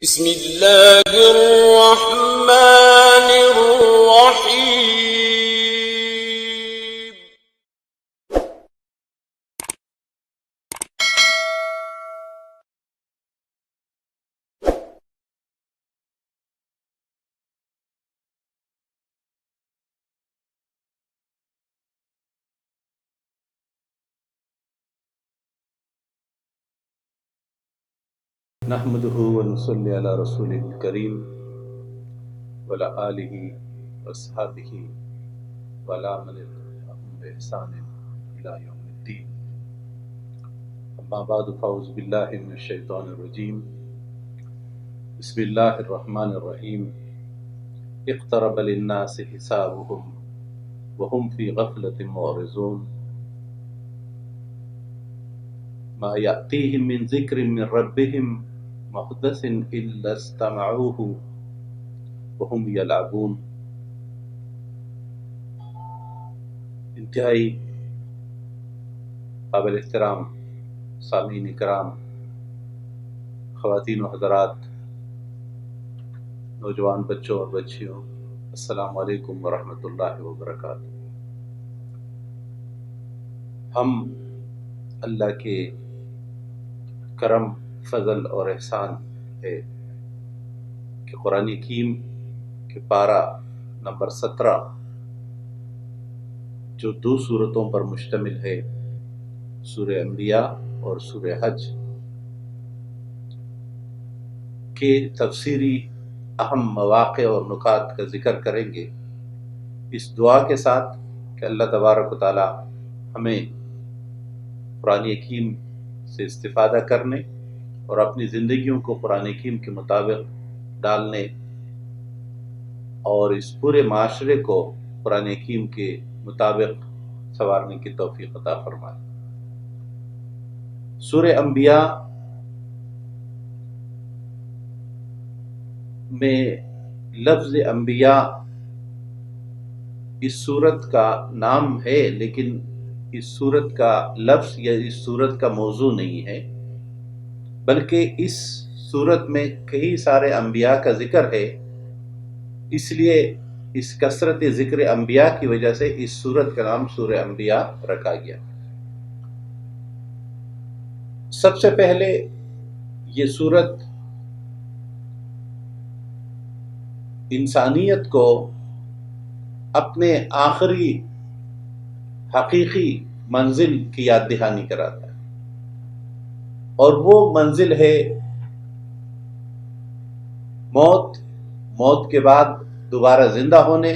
بسم اللہ الرحمن الرحیم. نحمده ونصلي على رسوله الكريم وعلى آله وصحبه وعلى من اتبعهم بإحسان إلى يوم الدين. أما بعد فأعوذ بالله من الشيطان الرجيم. بسم الله الرحمن الرحيم. اقترب للناس حسابهم وهم في غفلة معرضون. ما يأتيهم من ذكر من ربهم محدث إلا استمعوه وهم يلعبون. انتہائی قابل احترام سامعین کرام، خواتین و حضرات، نوجوان بچوں اور بچیوں، السلام علیکم ورحمۃ اللہ وبرکاتہ. ہم اللہ کے کرم، فضل اور احسان ہے کہ قرآن حکیم کے پارہ نمبر 17 جو 2 سورتوں پر مشتمل ہے، سورہ انبیاء اور سورہ حج کے تفسیری اہم مواقع اور نکات کا ذکر کریں گے، اس دعا کے ساتھ کہ اللہ تبارک و تعالی ہمیں قرآن حکیم سے استفادہ کرنے اور اپنی زندگیوں کو قرآن حکیم کے مطابق ڈالنے اور اس پورے معاشرے کو قرآن حکیم کے مطابق سنوارنے کی توفیق عطا فرمائے. سورہ انبیاء میں لفظ انبیاء اس سورت کا نام ہے، لیکن اس سورت کا لفظ یا اس سورت کا موضوع نہیں ہے، بلکہ اس سورت میں کئی سارے انبیاء کا ذکر ہے. اس لیے اس کثرت ذکر انبیاء کی وجہ سے اس سورت کا نام سورہ انبیاء رکھا گیا. سب سے پہلے یہ سورت انسانیت کو اپنے آخری حقیقی منزل کی یاد دہانی کراتا ہے، اور وہ منزل ہے موت کے بعد دوبارہ زندہ ہونے،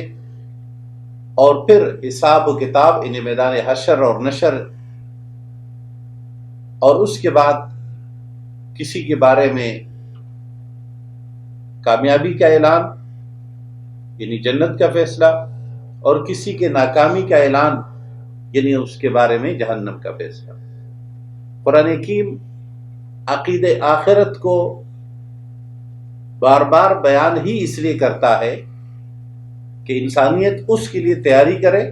اور پھر حساب و کتاب، انہیں میدان حشر اور نشر، اور اس کے بعد کسی کے بارے میں کامیابی کا اعلان یعنی جنت کا فیصلہ، اور کسی کے ناکامی کا اعلان یعنی اس کے بارے میں جہنم کا فیصلہ. قرآن حکیم عقید آخرت کو بار بار بیان ہی اس لیے کرتا ہے کہ انسانیت اس کے لیے تیاری کرے،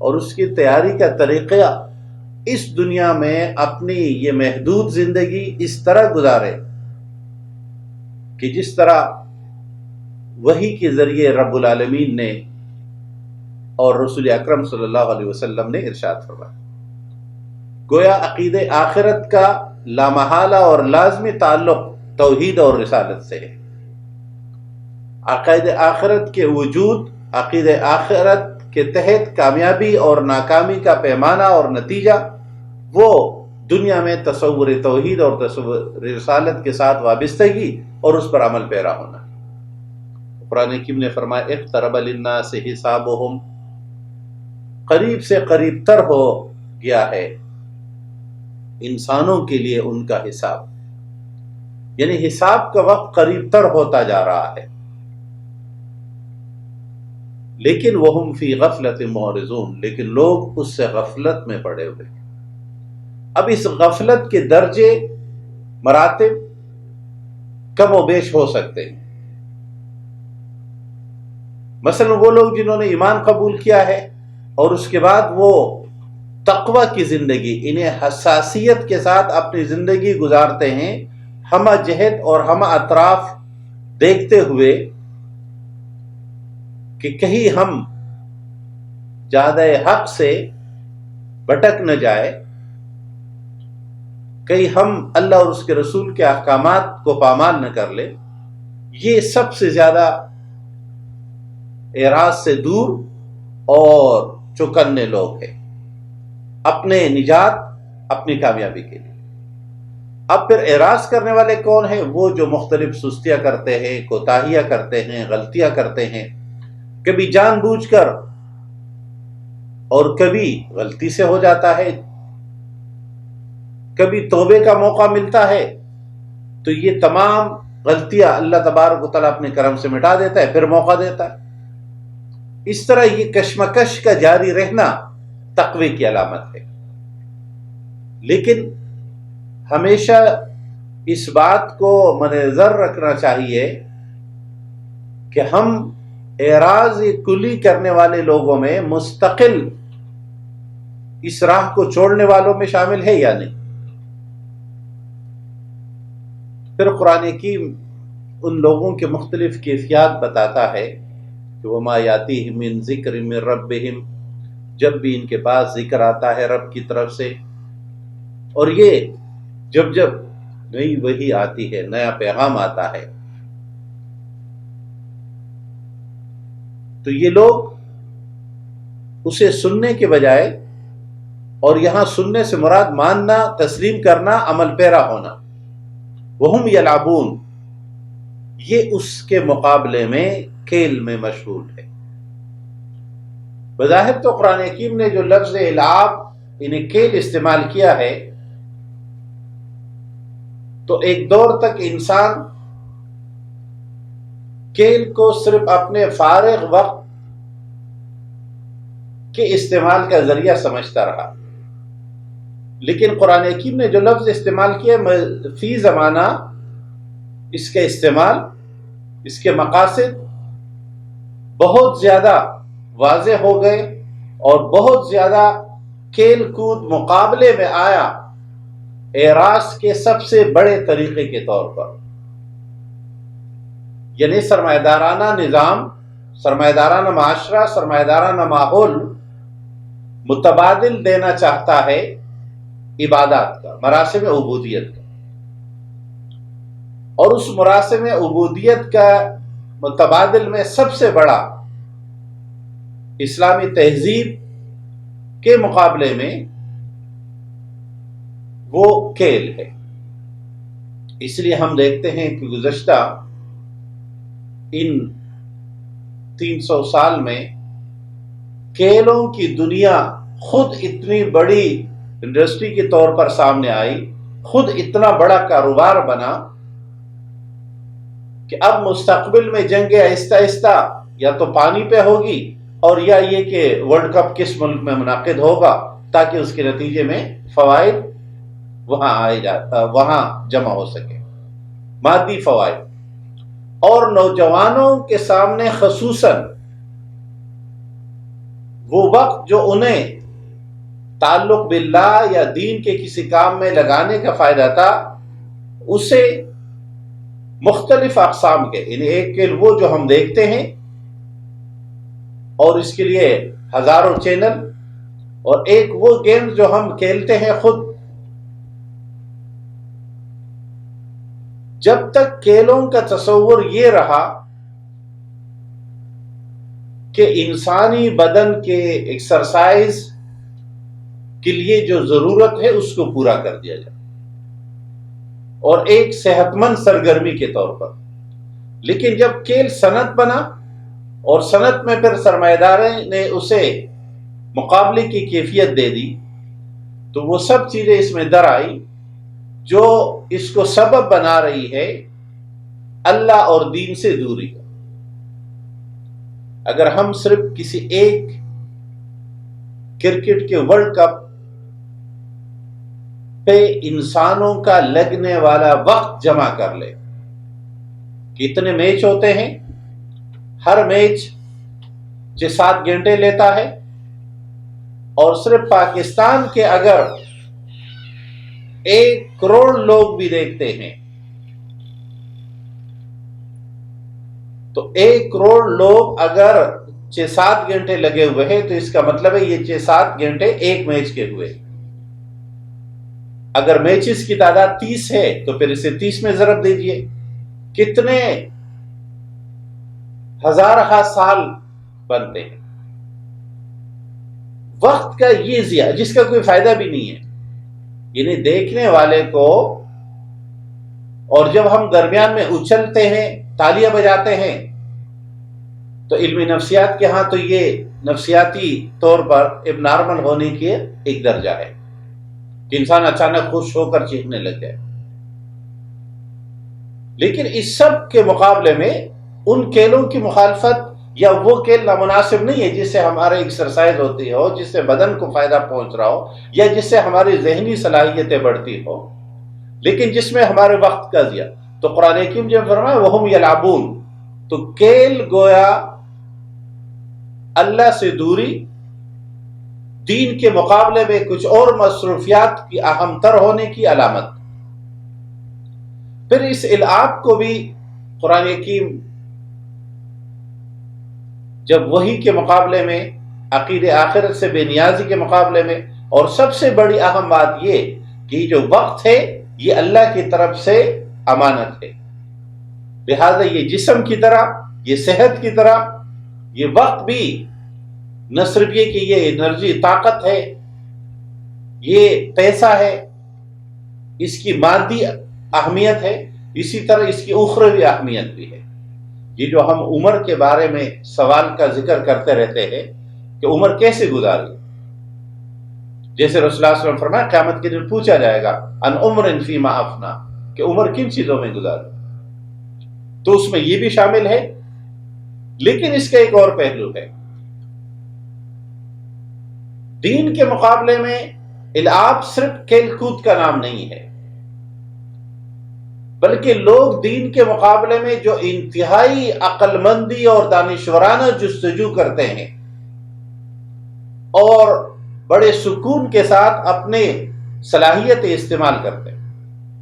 اور اس کی تیاری کا طریقہ اس دنیا میں اپنی یہ محدود زندگی اس طرح گزارے کہ جس طرح وحی کے ذریعے رب العالمین نے اور رسول اکرم صلی اللہ علیہ وسلم نے ارشاد فرمایا. گویا عقید آخرت کا لامحالہ اور لازمی تعلق توحید اور رسالت سے ہے. عقید آخرت کے وجود، عقید آخرت کے تحت کامیابی اور ناکامی کا پیمانہ اور نتیجہ وہ دنیا میں تصور توحید اور تصور رسالت کے ساتھ وابستگی اور اس پر عمل پیرا ہونا. قرآن حکیم نے فرمایا اقترب للناس حسابهم، قریب سے قریب تر ہو گیا ہے انسانوں کے لیے ان کا حساب، یعنی حساب کا وقت قریب تر ہوتا جا رہا ہے. لیکن وہم فی غفلت معرضون، لیکن لوگ اس سے غفلت میں پڑے ہوئے. اب اس غفلت کے درجے، مراتب کم و بیش ہو سکتے ہیں. مثلا وہ لوگ جنہوں نے ایمان قبول کیا ہے اور اس کے بعد وہ تقوی کی زندگی، انہیں حساسیت کے ساتھ اپنی زندگی گزارتے ہیں، ہمہ جہت اور ہمہ اطراف دیکھتے ہوئے کہ کہیں ہم زیادہ حق سے بھٹک نہ جائے، کہیں ہم اللہ اور اس کے رسول کے احکامات کو پامال نہ کر لے، یہ سب سے زیادہ اعراض سے دور اور چوکنے لوگ ہیں اپنے نجات، اپنی کامیابی کے لیے۔ اب پھر اعراض کرنے والے کون ہیں؟ وہ جو مختلف سستیاں کرتے ہیں، کوتاہیاں کرتے ہیں، غلطیاں کرتے ہیں، کبھی جان بوجھ کر اور کبھی غلطی سے ہو جاتا ہے، کبھی توبے کا موقع ملتا ہے تو یہ تمام غلطیاں اللہ تبارک و تعالیٰ اپنے کرم سے مٹا دیتا ہے، پھر موقع دیتا ہے۔ اس طرح یہ کشمکش کا جاری رہنا تقوی کی علامت ہے۔ لیکن ہمیشہ اس بات کو مد نظر رکھنا چاہیے کہ ہم اعراض کلی کرنے والے لوگوں میں مستقل اس راہ کو چھوڑنے والوں میں شامل ہے یا نہیں۔ پھر قرآن حکیم ان لوگوں کے مختلف کیفیات بتاتا ہے کہ وَمَا يَأْتِيهِم مِّن ذِكْرٍ مِّن رَبِّهِمْ، جب بھی ان کے پاس ذکر آتا ہے رب کی طرف سے، اور یہ جب جب نئی وحی آتی ہے، نیا پیغام آتا ہے، تو یہ لوگ اسے سننے کے بجائے، اور یہاں سننے سے مراد ماننا، تسلیم کرنا، عمل پیرا ہونا، وَهُمْ يَلْعَبُونَ، یہ اس کے مقابلے میں کھیل میں مشغول ہے۔ بظاہر تو قرآن حکیم نے جو لفظ العاب انہیں کھیل استعمال کیا ہے، تو ایک دور تک انسان کھیل کو صرف اپنے فارغ وقت کے استعمال کا ذریعہ سمجھتا رہا، لیکن قرآن حکیم نے جو لفظ استعمال کیا فی زمانہ، اس کا استعمال، اس کے مقاصد بہت زیادہ واضح ہو گئے اور بہت زیادہ کھیل کود مقابلے میں آیا اعراض کے سب سے بڑے طریقے کے طور پر۔ یعنی سرمایہ دارانہ نظام، سرمایہ دارانہ معاشرہ، سرمایہ دارانہ ماحول متبادل دینا چاہتا ہے عبادات کا، مراسم عبودیت کا، اور اس مراسم عبودیت کا متبادل میں سب سے بڑا اسلامی تہذیب کے مقابلے میں وہ کھیل ہے۔ اس لیے ہم دیکھتے ہیں کہ گزشتہ ان 300 سال میں کھیلوں کی دنیا خود اتنی بڑی انڈسٹری کے طور پر سامنے آئی، خود اتنا بڑا کاروبار بنا کہ اب مستقبل میں جنگ آہستہ آہستہ یا تو پانی پہ ہوگی، اور یا یہ کہ ورلڈ کپ کس ملک میں منعقد ہوگا تاکہ اس کے نتیجے میں فوائد وہاں جمع ہو سکے، مادی فوائد۔ اور نوجوانوں کے سامنے خصوصاً وہ وقت جو انہیں تعلق باللہ یا دین کے کسی کام میں لگانے کا فائدہ تھا، اسے مختلف اقسام کے، یعنی ایک کھیل وہ جو ہم دیکھتے ہیں اور اس کے لیے ہزاروں چینل، اور ایک وہ گیم جو ہم کھیلتے ہیں خود۔ جب تک کھیلوں کا تصور یہ رہا کہ انسانی بدن کے ایکسرسائز کے لیے جو ضرورت ہے اس کو پورا کر دیا جائے، اور ایک صحت مند سرگرمی کے طور پر، لیکن جب کھیل صنعت بنا اور صنعت میں پھر سرمایہ داروں نے اسے مقابلے کی کیفیت دے دی، تو وہ سب چیزیں اس میں در آئی جو اس کو سبب بنا رہی ہے اللہ اور دین سے دوری کا۔ اگر ہم صرف کسی ایک کرکٹ کے ورلڈ کپ پہ انسانوں کا لگنے والا وقت جمع کر لے، کتنے میچ ہوتے ہیں، ہر میچ 6-7 گھنٹے لیتا ہے، اور صرف پاکستان کے اگر 1 کروڑ لوگ بھی دیکھتے ہیں تو 1 کروڑ لوگ اگر 6-7 گھنٹے لگے ہوئے ہیں تو اس کا مطلب ہے یہ 6-7 گھنٹے ایک میچ کے ہوئے. اگر میچز کی تعداد 30 ہے تو پھر اسے 30 میں ضرب دیجئے، کتنے ہزارہ سال بنتے ہیں. وقت کا یہ ضیاع جس کا کوئی فائدہ بھی نہیں ہے، یعنی دیکھنے والے کو. اور جب ہم درمیان میں اچھلتے ہیں، تالیاں بجاتے ہیں، تو علم نفسیات کے ہاں تو یہ نفسیاتی طور پر اب نارمل ہونے کی ایک درجہ ہے کہ انسان اچانک خوش ہو کر چیخنے لگ جائے. لیکن اس سب کے مقابلے میں ان کھیلوں کی مخالفت یا وہ کھیل نامناسب نہیں ہے جس سے ہمارے ایکسرسائز ہوتی ہو، جس سے بدن کو فائدہ پہنچ رہا ہو، یا جس سے ہماری ذہنی صلاحیتیں بڑھتی ہو، لیکن جس میں ہمارے وقت کا ضیاع. تو قرآن حکیم جب فرمایا وَهُمْ يَلْعَبُونَ، تو کھیل گویا اللہ سے دوری، دین کے مقابلے میں کچھ اور مصروفیات کی اہم تر ہونے کی علامت. پھر اس العاب کو بھی قرآن حکیم جب وحی کے مقابلے میں، عقید آخرت سے بے نیازی کے مقابلے میں، اور سب سے بڑی اہم بات یہ کہ جو وقت ہے یہ اللہ کی طرف سے امانت ہے. لہذا یہ جسم کی طرح، یہ صحت کی طرح، یہ وقت بھی نہ صرف یہ کہ یہ انرجی طاقت ہے، یہ پیسہ ہے، اس کی مادی اہمیت ہے، اسی طرح اس کی اخروی اہمیت بھی ہے. یہ جو ہم عمر کے بارے میں سوال کا ذکر کرتے رہتے ہیں کہ عمر کیسے گزاری، جیسے رسول اللہ صلی اللہ علیہ وسلم فرمایا قیامت کے دن پوچھا جائے گا ان عمر فیما افنا، کہ عمر کن چیزوں میں گزاری. تو اس میں یہ بھی شامل ہے. لیکن اس کا ایک اور پہلو ہے، دین کے مقابلے میں العاب صرف کھیل کود کا نام نہیں ہے، بلکہ لوگ دین کے مقابلے میں جو انتہائی عقل مندی اور دانشورانہ جستجو کرتے ہیں اور بڑے سکون کے ساتھ اپنے صلاحیتیں استعمال کرتے ہیں،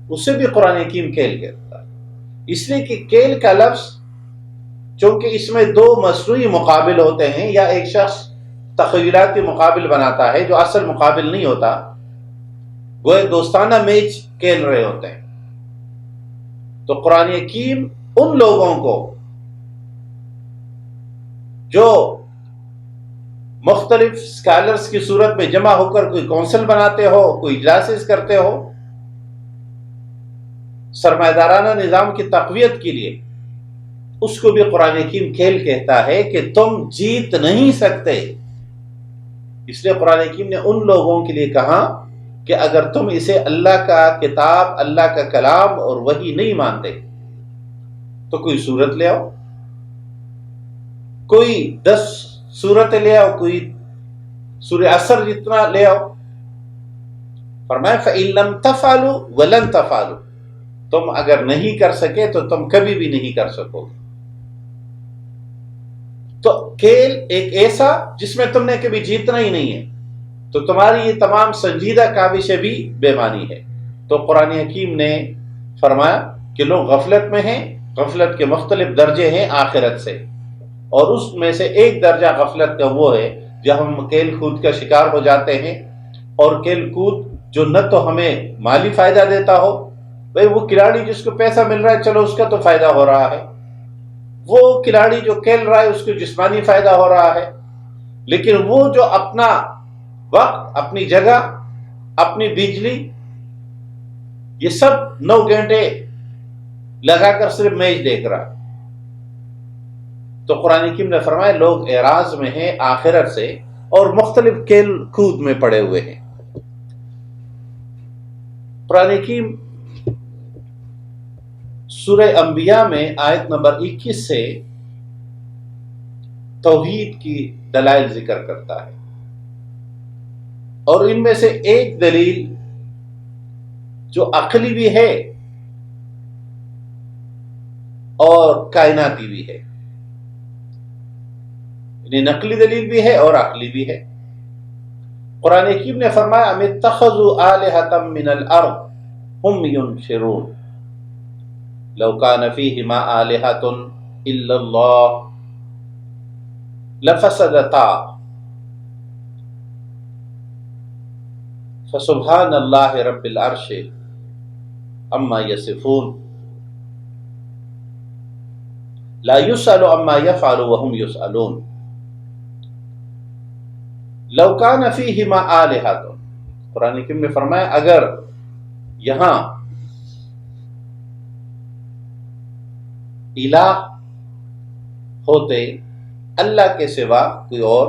اسے بھی قرآن حکیم کھیل کہتا ہے. اس لیے کہ کھیل کا لفظ چونکہ اس میں 2 مصنوعی مقابل ہوتے ہیں، یا ایک شخص تخیلاتی مقابل بناتا ہے جو اصل مقابل نہیں ہوتا، وہ ایک دوستانہ میچ کھیل رہے ہوتے ہیں. تو قرآن حکیم ان لوگوں کو جو مختلف اسکالرز کی صورت میں جمع ہو کر کوئی کونسل بناتے ہو، کوئی اجلاسز کرتے ہو سرمایہ دارانہ نظام کی تقویت کے لیے، اس کو بھی قرآن حکیم کھیل کہتا ہے کہ تم جیت نہیں سکتے. اس لیے قرآن حکیم نے ان لوگوں کے لیے کہا کہ اگر تم اسے اللہ کا کتاب، اللہ کا کلام اور وحی نہیں مانتے تو کوئی صورت لے آؤ، کوئی 10 صورتیں لے آؤ، کوئی سورہ عصر جتنا لے آؤ. فرمایا فَإِن لَمْ تَفْعَلُوا وَلَن تَفْعَلُوا، تم اگر نہیں کر سکے تو تم کبھی بھی نہیں کر سکو گے. تو کھیل ایک ایسا جس میں تم نے کبھی جیتنا ہی نہیں ہے، تو تمہاری یہ تمام سنجیدہ کاوشیں بھی بے معنی ہے. تو قرآن حکیم نے فرمایا کہ لوگ غفلت میں ہیں، غفلت کے مختلف درجے ہیں آخرت سے، اور اس میں سے ایک درجہ غفلت کا وہ ہے جب ہم کھیل کود کا شکار ہو جاتے ہیں، اور کھیل کود جو نہ تو ہمیں مالی فائدہ دیتا ہو، بھئی وہ کھلاڑی جس کو پیسہ مل رہا ہے چلو اس کا تو فائدہ ہو رہا ہے، وہ کھلاڑی جو کھیل رہا ہے اس کو جسمانی فائدہ ہو رہا ہے، لیکن وہ جو اپنا وقت، اپنی جگہ، اپنی بجلی، یہ سب 9 گھنٹے لگا کر صرف میچ دیکھ رہا ہے. تو قرآن حکیم نے فرمایا لوگ اعراض میں ہیں آخرت سے اور مختلف کھیل کود میں پڑے ہوئے ہیں. قرآن حکیم سورہ انبیاء میں آیت نمبر 21 سے توحید کی دلائل ذکر کرتا ہے، اور ان میں سے ایک دلیل جو عقلی بھی ہے اور کائناتی بھی ہے، یعنی نقلی دلیل بھی ہے اور عقلی بھی ہے. قرآن حکیم نے فرمایا ام اتخذوا آلہۃ من الارض ہم ینشرون لو کان فیہما آلہۃ الا اللہ لفسدتا فسبحان اللہ رب العرش عما یصفون لا یسأل عما یفعل وهم یسألون لو کان فیہما آلہۃ. قرآن کریم نے فرمایا اگر یہاں الہ ہوتے اللہ کے سوا کوئی اور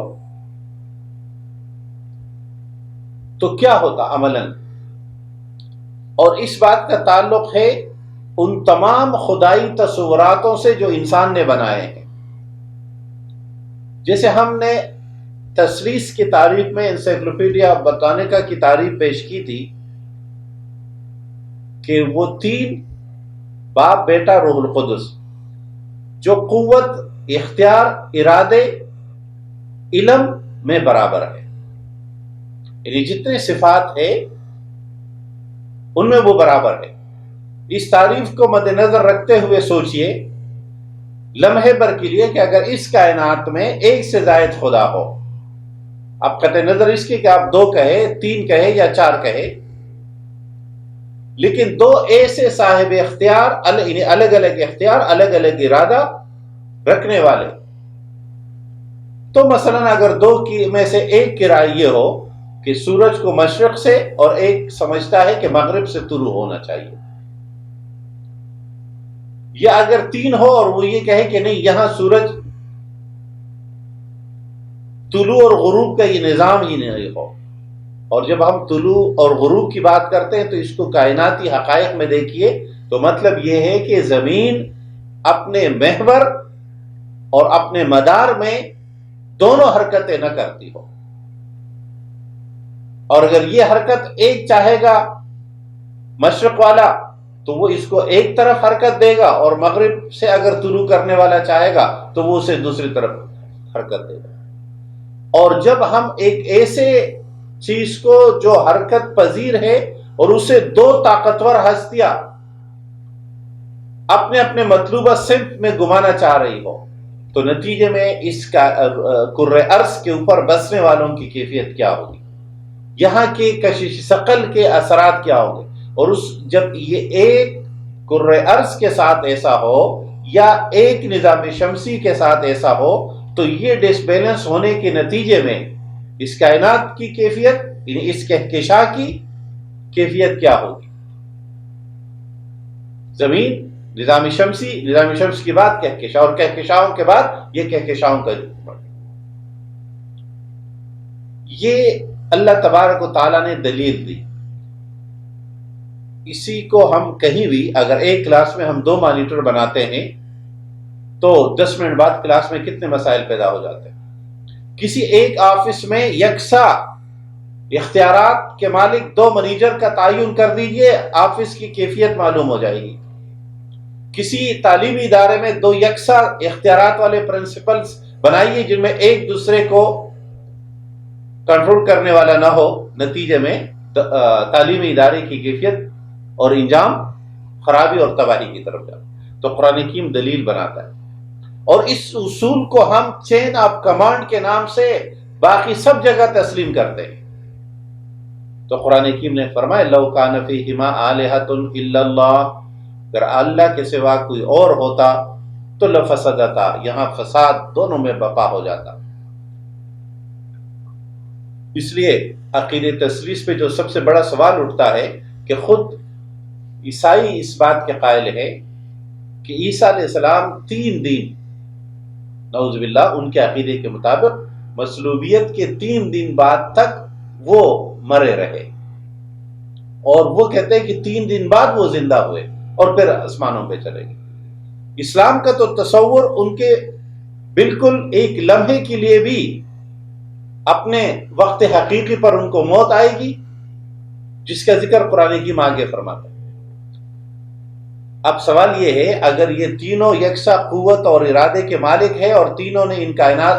تو کیا ہوتا عملاً. اور اس بات کا تعلق ہے ان تمام خدائی تصوراتوں سے جو انسان نے بنائے ہیں. جیسے ہم نے تثلیث کی تعریف میں انسائکلوپیڈیا برٹانیکا کی تعریف پیش کی تھی کہ وہ تین باپ بیٹا روح القدس جو قوت اختیار ارادے علم میں برابر ہے. یعنی جتنے صفات ہے ان میں وہ برابر ہے. اس تعریف کو مد نظر رکھتے ہوئے سوچئے لمحے بھر کے لیے کہ اگر اس کائنات میں ایک سے زائد خدا ہو، اب قطع نظر اس کی کہ آپ 2 کہے 3 کہے یا 4 کہے، لیکن 2 ایسے صاحب اختیار الگ الگ اختیار الگ الگ ارادہ رکھنے والے، تو مثلا اگر 2 میں سے ایک کی رائے یہ ہو کہ سورج کو مشرق سے اور ایک سمجھتا ہے کہ مغرب سے طلوع ہونا چاہیے، یا اگر 3 ہو اور وہ یہ کہے کہ نہیں یہاں سورج طلوع اور غروب کا یہ نظام ہی نہیں ہو. اور جب ہم طلوع اور غروب کی بات کرتے ہیں تو اس کو کائناتی حقائق میں دیکھیے تو مطلب یہ ہے کہ زمین اپنے محور اور اپنے مدار میں دونوں حرکتیں نہ کرتی ہو. اور اگر یہ حرکت ایک چاہے گا مشرق والا تو وہ اس کو ایک طرف حرکت دے گا، اور مغرب سے اگر طلوع کرنے والا چاہے گا تو وہ اسے دوسری طرف حرکت دے گا. اور جب ہم ایک ایسے چیز کو جو حرکت پذیر ہے اور اسے 2 طاقتور ہستیاں اپنے اپنے مطلوبہ سمت میں گھمانا چاہ رہی ہو تو نتیجے میں اس کا کرۂ ارض کے اوپر بسنے والوں کی کیفیت کیا ہوگی، یہاں کے کشش ثقل کے اثرات کیا ہوں گے. اور جب یہ ایک کرۂ ارض کے ساتھ ایسا ہو یا ایک نظام شمسی کے ساتھ ایسا ہو تو یہ ڈس بیلنس ہونے کے نتیجے میں اس کائنات کی کیفیت یعنی اس کہکشاں کی کیفیت کیا ہوگی. زمین نظام شمس کی بعد کہکشاں، اور کہکشاؤں کے بعد یہ کہکشاؤں کا یہ اللہ تبارک و تعالیٰ نے دلیل دی. اسی کو ہم کہیں بھی اگر ایک کلاس میں ہم 2 مانیٹر بناتے ہیں تو 10 منٹ بعد کلاس میں کتنے مسائل پیدا ہو جاتے ہیں. کسی ایک آفس میں یکساں اختیارات کے مالک 2 منیجر کا تعین کر دیجئے، آفس کی کیفیت معلوم ہو جائے گی. کسی تعلیمی ادارے میں 2 یکساں اختیارات والے پرنسپلز بنائیے جن میں ایک دوسرے کو کنٹرول کرنے والا نہ ہو، نتیجے میں تعلیمی ادارے کی کیفیت اور انجام خرابی اور تباہی کی طرف جاتا. تو قرآن حکیم دلیل بناتا ہے، اور اس اصول کو ہم چین آف کمانڈ کے نام سے باقی سب جگہ تسلیم کرتے ہیں. تو قرآن حکیم نے فرمایا لو کان فیہما آلہۃ الا اللہ، اگر اللہ کے سوا کوئی اور ہوتا تو لفسدتا، یہاں فساد دونوں میں برپا ہو جاتا. اس لیے عقیدہ تثلیث پہ جو سب سے بڑا سوال اٹھتا ہے کہ خود عیسائی اس بات کے قائل ہے کہ عیسیٰ علیہ السلام 3 دن نعوذ باللہ ان کے عقیدے کے مطابق مصلوبیت کے 3 دن بعد تک وہ مرے رہے، اور وہ کہتے ہیں کہ 3 دن بعد وہ زندہ ہوئے اور پھر آسمانوں پہ چلے گئے. اسلام کا تو تصور ان کے بالکل ایک لمحے کے لیے بھی اپنے وقت حقیقی پر ان کو موت آئے گی، جس کا ذکر قرآن کی آگے فرماتا ہے. اب سوال یہ ہے اگر یہ تینوں یکساں قوت اور ارادے کے مالک ہے اور تینوں نے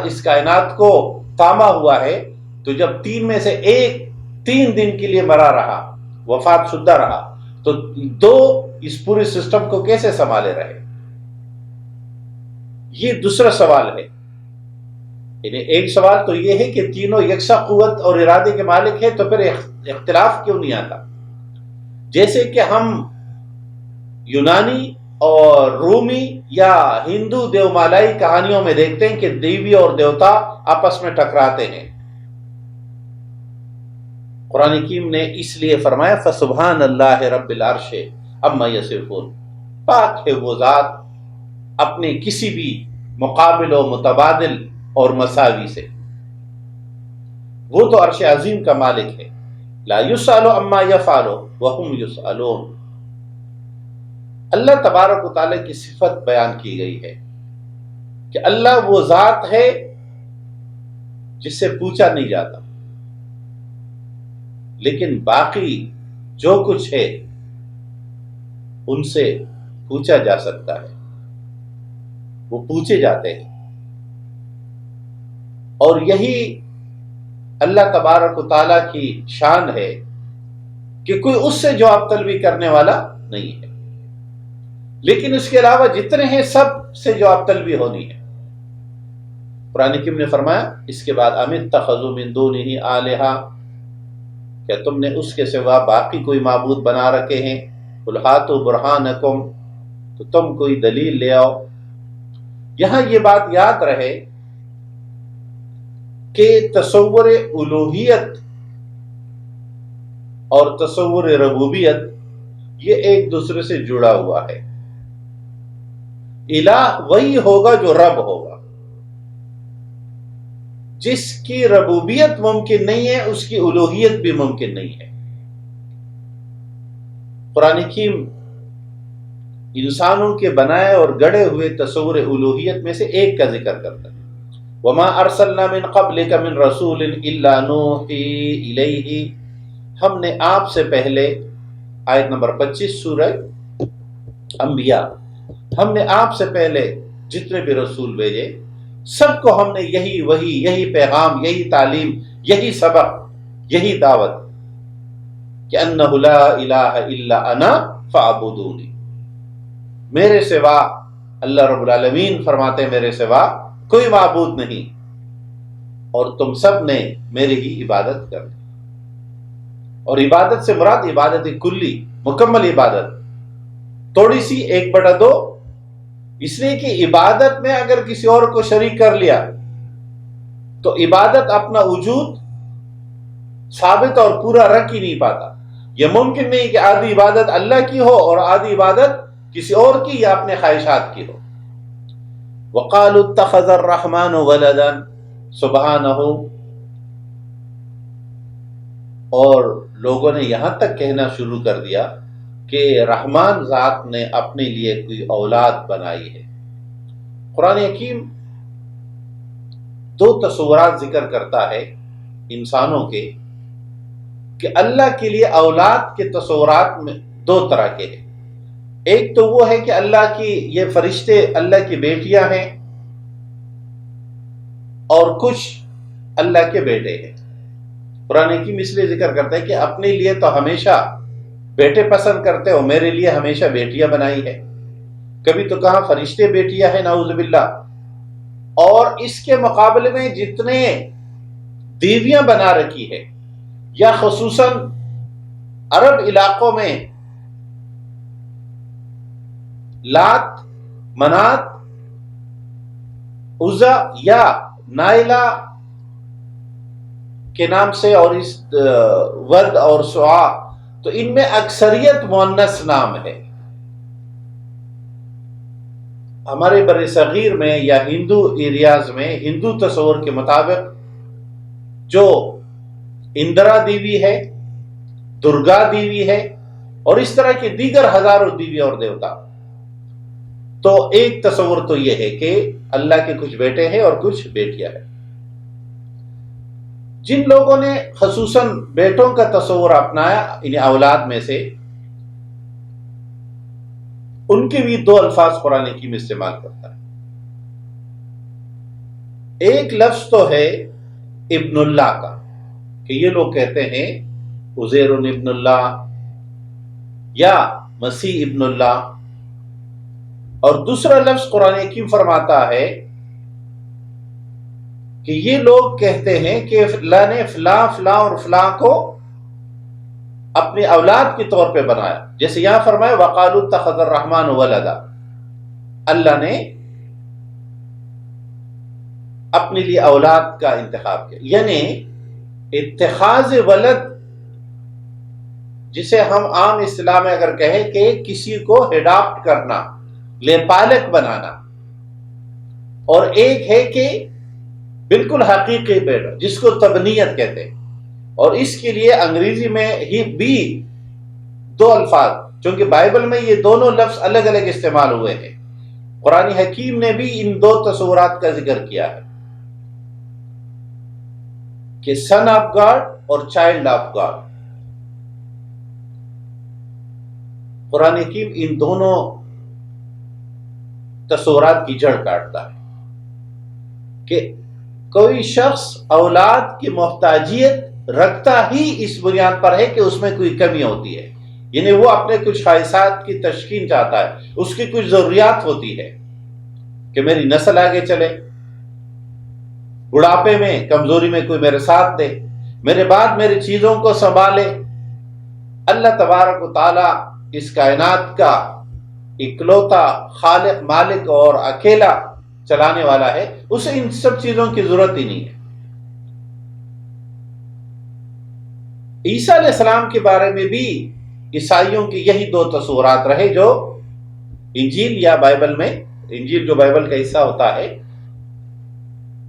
اس کائنات کو تاما ہوا ہے، تو جب 3 میں سے ایک 3 دن کے لیے مرا رہا، وفات شدہ رہا، تو 2 اس پورے سسٹم کو کیسے سنبھالے رہے؟ یہ دوسرا سوال ہے. یعنی ایک سوال تو یہ ہے کہ تینوں یکساں قوت اور ارادے کے مالک ہیں، تو پھر اختلاف کیوں نہیں آتا؟ جیسے کہ ہم یونانی اور رومی یا ہندو دیومالائی کہانیوں میں دیکھتے ہیں کہ دیوی اور دیوتا آپس میں ٹکراتے ہیں. قرآن حکیم نے اس لیے فرمایا فسبحان اللہ رب العرش عما یصفون، پاک ہے وہ ذات اپنے کسی بھی مقابل و متبادل اور مساوی سے. وہ تو عرش عظیم کا مالک ہے. لا یسأل عما یفعل وهم یسألون. اللہ تبارک و تعالیٰ کی صفت بیان کی گئی ہے کہ اللہ وہ ذات ہے جس سے پوچھا نہیں جاتا، لیکن باقی جو کچھ ہے ان سے پوچھا جا سکتا ہے، وہ پوچھے جاتے ہیں. اور یہی اللہ تبارک و تعالیٰ کی شان ہے کہ کوئی اس سے جواب طلبی کرنے والا نہیں ہے، لیکن اس کے علاوہ جتنے ہیں سب سے جواب طلبی ہونی ہے. قرآن حکیم نے فرمایا اس کے بعد ام اتخذوا من دونہ آلہہ، کیا تم نے اس کے سوا باقی کوئی معبود بنا رکھے ہیں؟ قل ہاتوا برہانکم، تو تم کوئی دلیل لے آؤ. یہاں یہ بات یاد رہے کہ تصور الوہیت اور تصور ربوبیت یہ ایک دوسرے سے جڑا ہوا ہے. الہ وہی ہوگا جو رب ہوگا. جس کی ربوبیت ممکن نہیں ہے اس کی الوہیت بھی ممکن نہیں ہے. قرآن حکیم انسانوں کے بنائے اور گڑے ہوئے تصور الوہیت میں سے ایک کا ذکر کرتا ہے. وَمَا أَرْسَلْنَا مِن قَبْلِكَ مِن رَسُولٍ إِلَّا نُوحِي إِلَيْهِ، ہم نے آپ سے پہلے، آیت نمبر 25 سورہ انبیاء، ہم نے آپ سے پہلے جتنے بھی رسول بھیجے سب کو ہم نے یہی وحی، یہی پیغام، یہی تعلیم، یہی سبق، یہی دعوت کہ انہ لا الہ الا انا فاعبدونی، میرے سوا، اللہ رب العالمین فرماتے ہیں میرے سوا کوئی معبود نہیں اور تم سب نے میری ہی عبادت کرنی. اور عبادت سے مراد عبادت کلی، مکمل عبادت، تھوڑی سی 1/2. اس لیے کہ عبادت میں اگر کسی اور کو شریک کر لیا تو عبادت اپنا وجود ثابت اور پورا رکھ ہی نہیں پاتا. یہ ممکن نہیں کہ آدھی عبادت اللہ کی ہو اور آدھی عبادت کسی اور کی یا اپنے خواہشات کی ہو. وَقَالُوا اتَّخَذَ الرَّحْمَنُ وَلَدًا سُبْحَانَهُ، اور لوگوں نے یہاں تک کہنا شروع کر دیا کہ رحمان ذات نے اپنے لیے کوئی اولاد بنائی ہے. قرآن حکیم 2 تصورات ذکر کرتا ہے انسانوں کے کہ اللہ کے لیے اولاد کے تصورات میں 2 طرح کے ہیں. ایک تو وہ ہے کہ اللہ کی یہ فرشتے اللہ کی بیٹیاں ہیں اور کچھ اللہ کے بیٹے ہیں. قرآن حکیم اس لیے ذکر کرتا ہے کہ اپنے لیے تو ہمیشہ بیٹے پسند کرتے ہو، میرے لیے ہمیشہ بیٹیاں بنائی ہے. کبھی تو کہاں فرشتے بیٹیاں ہیں نعوذ باللہ، اور اس کے مقابلے میں جتنے دیویاں بنا رکھی ہے، یا خصوصاً عرب علاقوں میں لات، منات، عزا یا نائلہ کے نام سے، اور اس ورد اور سعا، تو ان میں اکثریت مؤنث نام ہے. ہمارے بر صغیر میں یا ہندو ایریاز میں ہندو تصور کے مطابق جو اندرا دیوی ہے، درگا دیوی ہے، اور اس طرح کی دیگر ہزاروں دیوی اور دیوتا. تو ایک تصور تو یہ ہے کہ اللہ کے کچھ بیٹے ہیں اور کچھ بیٹیاں ہیں. جن لوگوں نے خصوصاً بیٹوں کا تصور اپنایا ان اولاد میں سے، ان کے بھی 2 الفاظ قرآن حکیم استعمال کرتا ہے. ایک لفظ تو ہے ابن اللہ کا، کہ یہ لوگ کہتے ہیں عزیر ابن اللہ یا مسیح ابن اللہ. اور دوسرا لفظ قرآن حکیم فرماتا ہے کہ یہ لوگ کہتے ہیں کہ اللہ نے فلاں فلاں اور فلاں کو اپنی اولاد کے طور پہ بنایا، جیسے یہاں فرمایا وَقَالُوا اتَّخَذَ الرَّحْمَنُ وَلَدًا، اللہ نے اپنے لیے اولاد کا انتخاب کیا. یعنی اتخاذ ولد، جسے ہم عام اصطلاح میں اگر کہیں کہ کسی کو اڈاپٹ کرنا، لے پالک بنانا، اور ایک ہے کہ بالکل حقیقی بیٹا جس کو تبنیت کہتے ہیں. اور اس کے لیے انگریزی میں ہی بھی دو الفاظ، چونکہ بائبل میں یہ دونوں لفظ الگ الگ استعمال ہوئے ہیں، قرآن حکیم نے بھی ان دو تصورات کا ذکر کیا ہے کہ سن آف گاڈ اور چائلڈ آف گاڈ. قرآن حکیم ان دونوں تصورات کی جڑ کاٹتا ہے کہ کوئی شخص اولاد کی محتاجیت رکھتا ہی اس بنیاد پر ہے کہ اس میں کوئی کمی ہوتی ہے، یعنی وہ اپنے کچھ خواہشات کی تشکین چاہتا ہے، اس کی کچھ ضروریات ہوتی ہے کہ میری نسل آگے چلے، بڑھاپے میں کمزوری میں کوئی میرے ساتھ دے، میرے بعد میری چیزوں کو سنبھالے. اللہ تبارک و تعالی اس کائنات کا اکلوتا خالق، مالک اور اکیلا چلانے والا ہے، اسے ان سب چیزوں کی ضرورت ہی نہیں ہے. عیسیٰ علیہ السلام کے بارے میں بھی عیسائیوں کے یہی دو تصورات رہے، جو انجیل یا بائبل میں، انجیل جو بائبل کا حصہ ہوتا ہے،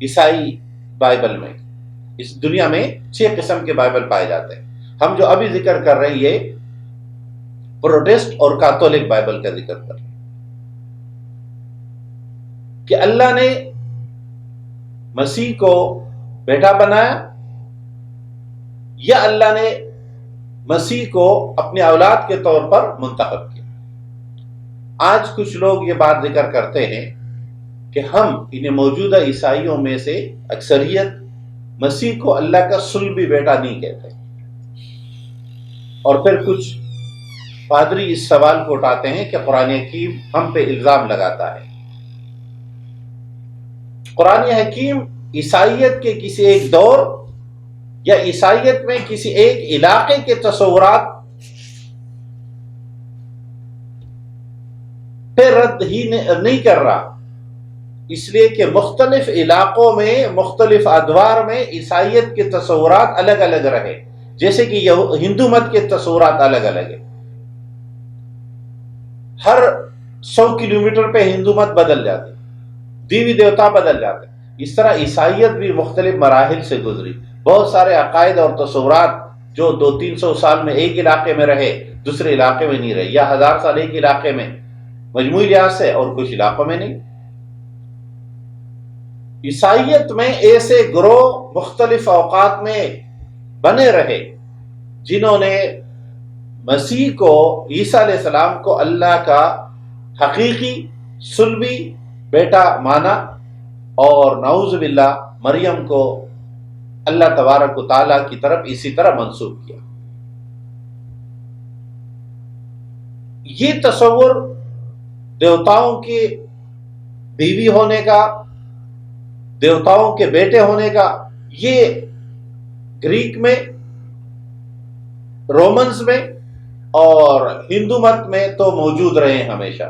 عیسائی بائبل میں، اس دنیا میں 6 قسم کے بائبل پائے جاتے ہیں. ہم جو ابھی ذکر کر رہے ہیں یہ پروٹسٹ اور کاتولک بائبل کا ذکر کر رہے ہیں کہ اللہ نے مسیح کو بیٹا بنایا یا اللہ نے مسیح کو اپنی اولاد کے طور پر منتخب کیا. آج کچھ لوگ یہ بات ذکر کرتے ہیں کہ ہم انہیں موجودہ عیسائیوں میں سے اکثریت مسیح کو اللہ کا صلبی بیٹا نہیں کہتے، اور پھر کچھ پادری اس سوال کو اٹھاتے ہیں کہ قرآن حکیم ہم پہ الزام لگاتا ہے. قرآن حکیم عیسائیت کے کسی ایک دور یا عیسائیت میں کسی ایک علاقے کے تصورات پہ رد ہی نہیں کر رہا، اس لیے کہ مختلف علاقوں میں، مختلف ادوار میں عیسائیت کے تصورات الگ الگ رہے، جیسے کہ ہندو مت کے تصورات الگ الگ ہیں. ہر 100 کلومیٹر پہ ہندو مت بدل جاتے، دیوی دیوتا بدل جاتے. اس طرح عیسائیت بھی مختلف مراحل سے گزری. بہت سارے عقائد اور تصورات جو 200-300 سال میں ایک علاقے میں رہے، دوسرے علاقے میں نہیں رہے، یا 1000 سال ایک علاقے میں مجموعی لحاظ سے اور کچھ علاقوں میں نہیں. عیسائیت میں ایسے گروہ مختلف اوقات میں بنے رہے جنہوں نے مسیح کو، عیسیٰ علیہ السلام کو اللہ کا حقیقی صلبی بیٹا مانا، اور نعوذ باللہ مریم کو اللہ تبارک و تعالیٰ کی طرف اسی طرح منسوب کیا. یہ تصور دیوتاؤں کے بیوی ہونے کا، دیوتاؤں کے بیٹے ہونے کا، یہ گریک میں، رومنز میں اور ہندو مت میں تو موجود رہے ہیں ہمیشہ.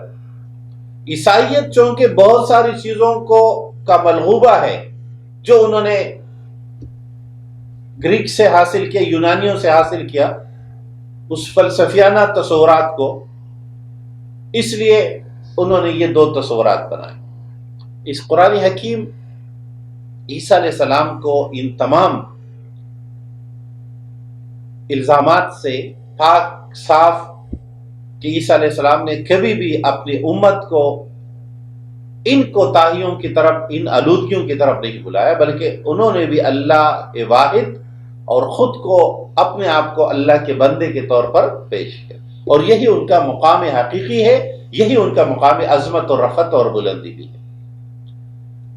عیسائیت چونکہ بہت ساری چیزوں کا ملغوبہ ہے جو انہوں نے گریک سے حاصل کیا، یونانیوں سے حاصل کیا، اس فلسفیانہ تصورات کو، اس لیے انہوں نے یہ 2 تصورات بنائے. اس قرآن حکیم عیسیٰ علیہ السلام کو ان تمام الزامات سے پاک صاف کہ عیسیٰ علیہ السلام نے کبھی بھی اپنی امت کو ان کوتاہیوں کی طرف، ان آلودگیوں کی طرف نہیں بلایا، بلکہ انہوں نے بھی اللہ واحد اور خود کو، اپنے آپ کو اللہ کے بندے کے طور پر پیش کیا. اور یہی ان کا مقام حقیقی ہے، یہی ان کا مقام عظمت اور رفعت اور بلندی بھی ہے.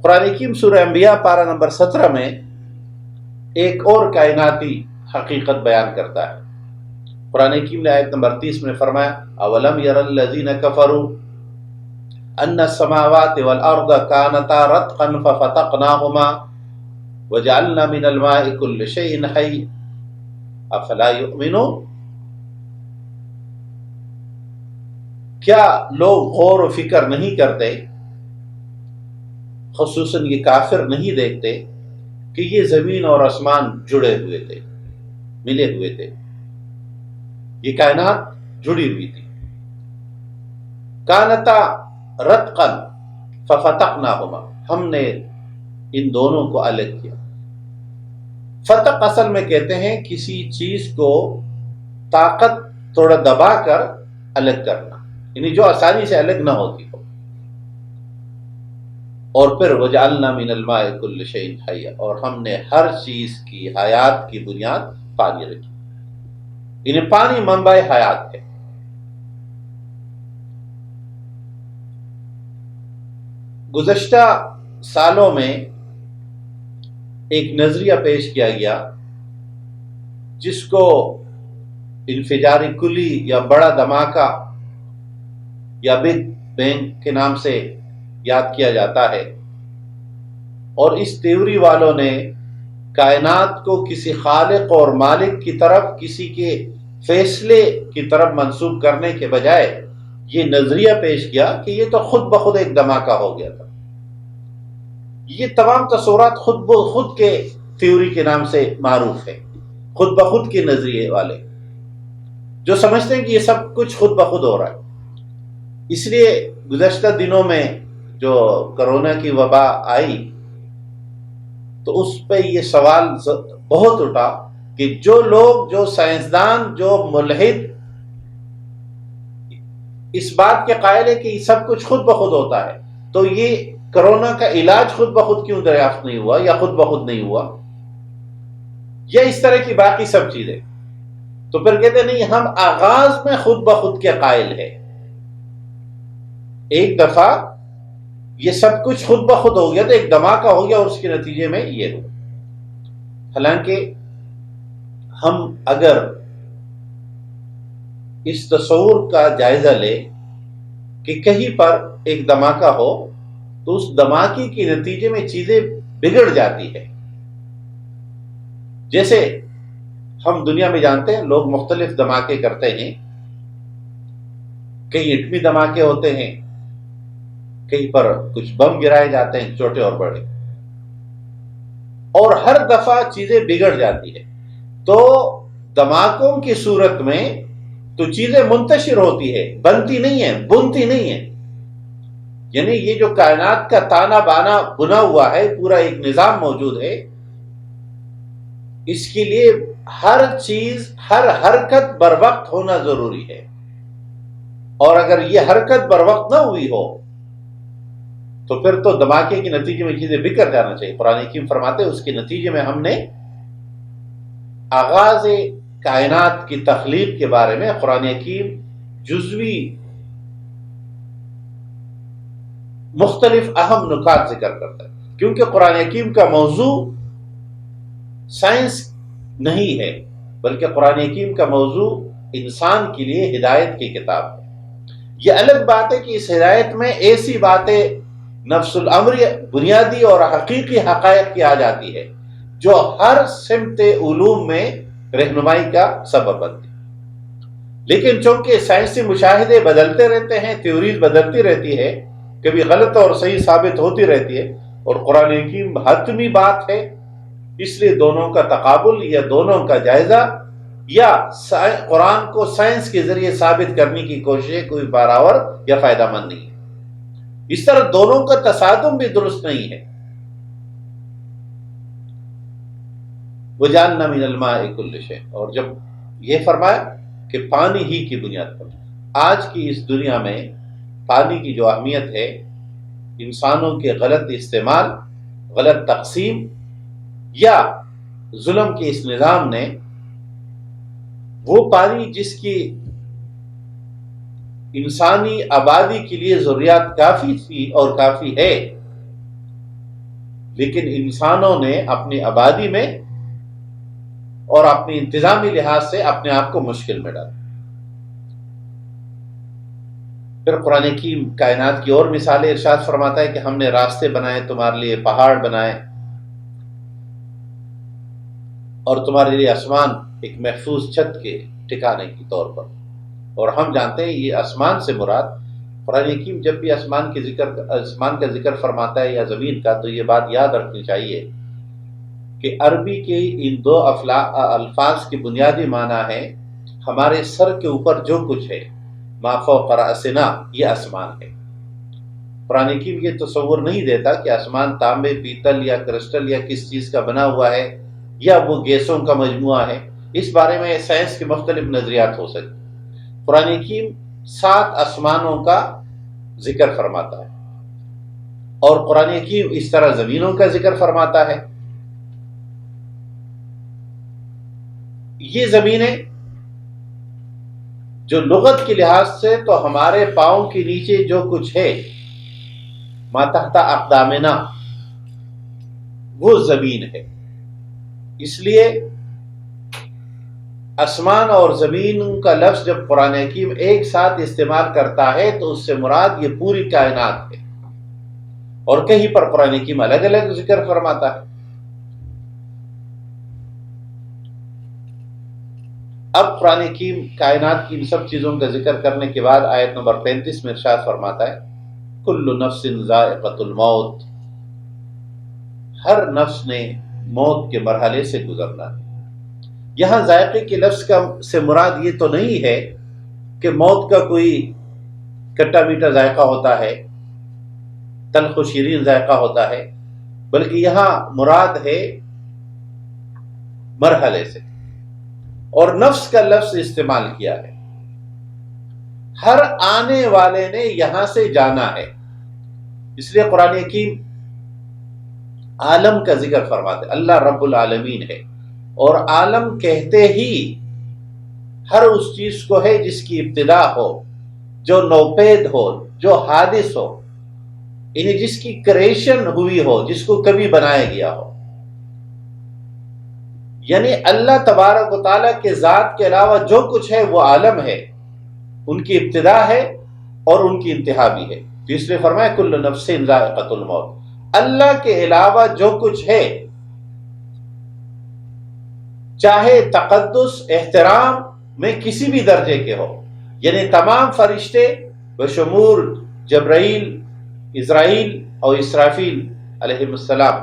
قرآن حکیم سورہ انبیاء پارہ نمبر 17 میں ایک اور کائناتی حقیقت بیان کرتا ہے. قرآن حکیم نے آیت نمبر 30 میں فرمایا اولم یر الذین کفروا ان السماوات والارض كانتا رتقا ففتقناهما وجعلنا من الماء كل شيء حي افلا يؤمنون. کیا لوگ غور و فکر نہیں کرتے، خصوصاً یہ کافر نہیں دیکھتے کہ یہ زمین اور آسمان جڑے ہوئے تھے، ملے ہوئے تھے، یہ کائنات جڑی ہوئی تھی. کانتا رتقا ففتقناہما، ہم نے ان دونوں کو الگ کیا. فتق اصل میں کہتے ہیں کسی چیز کو طاقت تھوڑا دبا کر الگ کرنا، یعنی جو آسانی سے الگ نہ ہوتی ہو. اور پھر وجعلنا من الماء کل شیء حی، اور ہم نے ہر چیز کی حیات کی بنیاد پانی رکھی، یعنی پانی منبع حیات ہے. گزشتہ سالوں میں ایک نظریہ پیش کیا گیا جس کو انفجار کلی یا بڑا دھماکہ یا بگ بینگ کے نام سے یاد کیا جاتا ہے. اور اس تھیوری والوں نے کائنات کو کسی خالق اور مالک کی طرف، کسی کے فیصلے کی طرف منسوب کرنے کے بجائے یہ نظریہ پیش کیا کہ یہ تو خود بخود ایک دھماکہ ہو گیا تھا. یہ تمام تصورات خود بخود کے تھیوری کے نام سے معروف ہے، خود بخود کے نظریے والے جو سمجھتے ہیں کہ یہ سب کچھ خود بخود ہو رہا ہے. اس لیے گزشتہ دنوں میں جو کرونا کی وبا آئی تو اس پہ یہ سوال بہت اٹھا کہ جو لوگ، جو سائنسدان، جو ملحد اس بات کے قائل ہے کہ یہ سب کچھ خود بخود ہوتا ہے، تو یہ کرونا کا علاج خود بخود کیوں دریافت نہیں ہوا یا خود بخود نہیں ہوا، یا اس طرح کی باقی سب چیزیں. تو پھر کہتے نہیں، ہم آغاز میں خود بخود کے قائل ہیں. ایک دفعہ یہ سب کچھ خود بخود ہو گیا تو ایک دھماکہ ہو گیا اور اس کے نتیجے میں یہ ہوا. حالانکہ ہم اگر اس تصور کا جائزہ لیں کہ کہیں پر ایک دھماکہ ہو تو اس دھماکے کے نتیجے میں چیزیں بگڑ جاتی ہے. جیسے ہم دنیا میں جانتے ہیں لوگ مختلف دھماکے کرتے ہیں، کئی ایٹمی دھماکے ہوتے ہیں، کہیں پر کچھ بم گرائے جاتے ہیں چھوٹے اور بڑے، اور ہر دفعہ چیزیں بگڑ جاتی ہے. تو دھماکوں کی صورت میں تو چیزیں منتشر ہوتی ہے، بنتی نہیں ہے، بنتی نہیں ہے. یعنی یہ جو کائنات کا تانا بانا بنا ہوا ہے، پورا ایک نظام موجود ہے، اس کے لیے ہر چیز، ہر حرکت بر وقت ہونا ضروری ہے. اور اگر یہ حرکت بر وقت نہ ہوئی ہو تو پھر تو دھماکے کے نتیجے میں چیزیں بکھر جانا چاہیے. قرآن حکیم فرماتے ہیں اس کے نتیجے میں ہم نے آغاز کائنات کی تخلیق کے بارے میں قرآن حکیم جزوی مختلف اہم نکات ذکر کرتا ہے، کیونکہ قرآن حکیم کا موضوع سائنس نہیں ہے، بلکہ قرآن حکیم کا موضوع انسان کے لیے ہدایت کی کتاب ہے. یہ الگ بات ہے کہ اس ہدایت میں ایسی باتیں نفس الامر بنیادی اور حقیقی حقائق کی آ جاتی ہے جو ہر سمت علوم میں رہنمائی کا سبب بنتی. لیکن چونکہ سائنسی مشاہدے بدلتے رہتے ہیں، تھیوریز بدلتی رہتی ہے، کبھی غلط اور صحیح ثابت ہوتی رہتی ہے، اور قرآن حکیم حتمی بات ہے، اس لیے دونوں کا تقابل یا دونوں کا جائزہ یا قرآن کو سائنس کے ذریعے ثابت کرنے کی کوشش کوئی برابر یا فائدہ مند نہیں ہے. اس طرح دونوں کا تصادم بھی درست نہیں ہے. وَجَعَلْنَا مِنَ الْمَاءِ كُلِّ شَيْءٍ، اور جب یہ فرمایا کہ پانی ہی کی بنیاد پر، آج کی اس دنیا میں پانی کی جو اہمیت ہے، انسانوں کے غلط استعمال، غلط تقسیم یا ظلم کے اس نظام نے وہ پانی جس کی انسانی آبادی کے لیے ضروریات کافی تھی اور کافی ہے، لیکن انسانوں نے اپنی آبادی میں اور اپنی انتظامی لحاظ سے اپنے آپ کو مشکل میں ڈالا. پھر قرآن حکیم کائنات کی اور مثالیں ارشاد فرماتا ہے کہ ہم نے راستے بنائے تمہارے لیے، پہاڑ بنائے، اور تمہارے لیے آسمان ایک محفوظ چھت کے ٹھکانے کے طور پر۔ اور ہم جانتے ہیں یہ آسمان سے مراد، قرآن حکیم جب بھی آسمان کا ذکر فرماتا ہے یا زمین کا، تو یہ بات یاد رکھنی چاہیے کہ عربی کے ان دو الفاظ کی بنیادی معنی ہے ہمارے سر کے اوپر جو کچھ ہے، ما فوق رأسنا، یہ آسمان ہے۔ قرآن حکیم یہ تصور نہیں دیتا کہ آسمان تانبے، پیتل یا کرسٹل یا کس چیز کا بنا ہوا ہے یا وہ گیسوں کا مجموعہ ہے۔ اس بارے میں سائنس کے مختلف نظریات ہو سکتے۔ قرآن حکیم 7 آسمانوں کا ذکر فرماتا ہے، اور قرآن حکیم اس طرح زمینوں کا ذکر فرماتا ہے۔ یہ زمینیں جو لغت کے لحاظ سے تو ہمارے پاؤں کے نیچے جو کچھ ہے، ما تحت اقدامنا، وہ زمین ہے۔ اس لیے آسمان اور زمین کا لفظ جب قرآن حکیم ایک ساتھ استعمال کرتا ہے تو اس سے مراد یہ پوری کائنات ہے، اور کہیں پر قرآن حکیم الگ الگ ذکر فرماتا ہے۔ اب قرآن حکیم کائنات کی ان سب چیزوں کا ذکر کرنے کے بعد آیت نمبر 35 میں ارشاد فرماتا ہے، کل نفس ذائقۃ الموت، ہر نفس نے موت کے مرحلے سے گزرنا ہے۔ یہاں ذائقے کے لفظ سے مراد یہ تو نہیں ہے کہ موت کا کوئی کھٹا میٹھا ذائقہ ہوتا ہے، تلخ و شیرین ذائقہ ہوتا ہے، بلکہ یہاں مراد ہے مرحلے سے، اور نفس کا لفظ استعمال کیا ہے۔ ہر آنے والے نے یہاں سے جانا ہے، اس لیے قرآن حکیم عالم کا ذکر فرماتے، اللہ رب العالمین ہے، اور عالم کہتے ہی ہر اس چیز کو ہے جس کی ابتدا ہو، جو نوپید ہو، جو حادث ہو، یعنی جس کی کریشن ہوئی ہو، جس کو کبھی بنایا گیا ہو۔ یعنی اللہ تبارک و تعالیٰ کے ذات کے علاوہ جو کچھ ہے وہ عالم ہے، ان کی ابتدا ہے اور ان کی انتہا بھی ہے۔ تو اس لیے فرمایا کل نفس ذائقۃ الموت، اللہ کے علاوہ جو کچھ ہے، چاہے تقدس احترام میں کسی بھی درجے کے ہو، یعنی تمام فرشتے بشمول جبرائیل، اسرائیل اور اسرافیل علیہ السلام،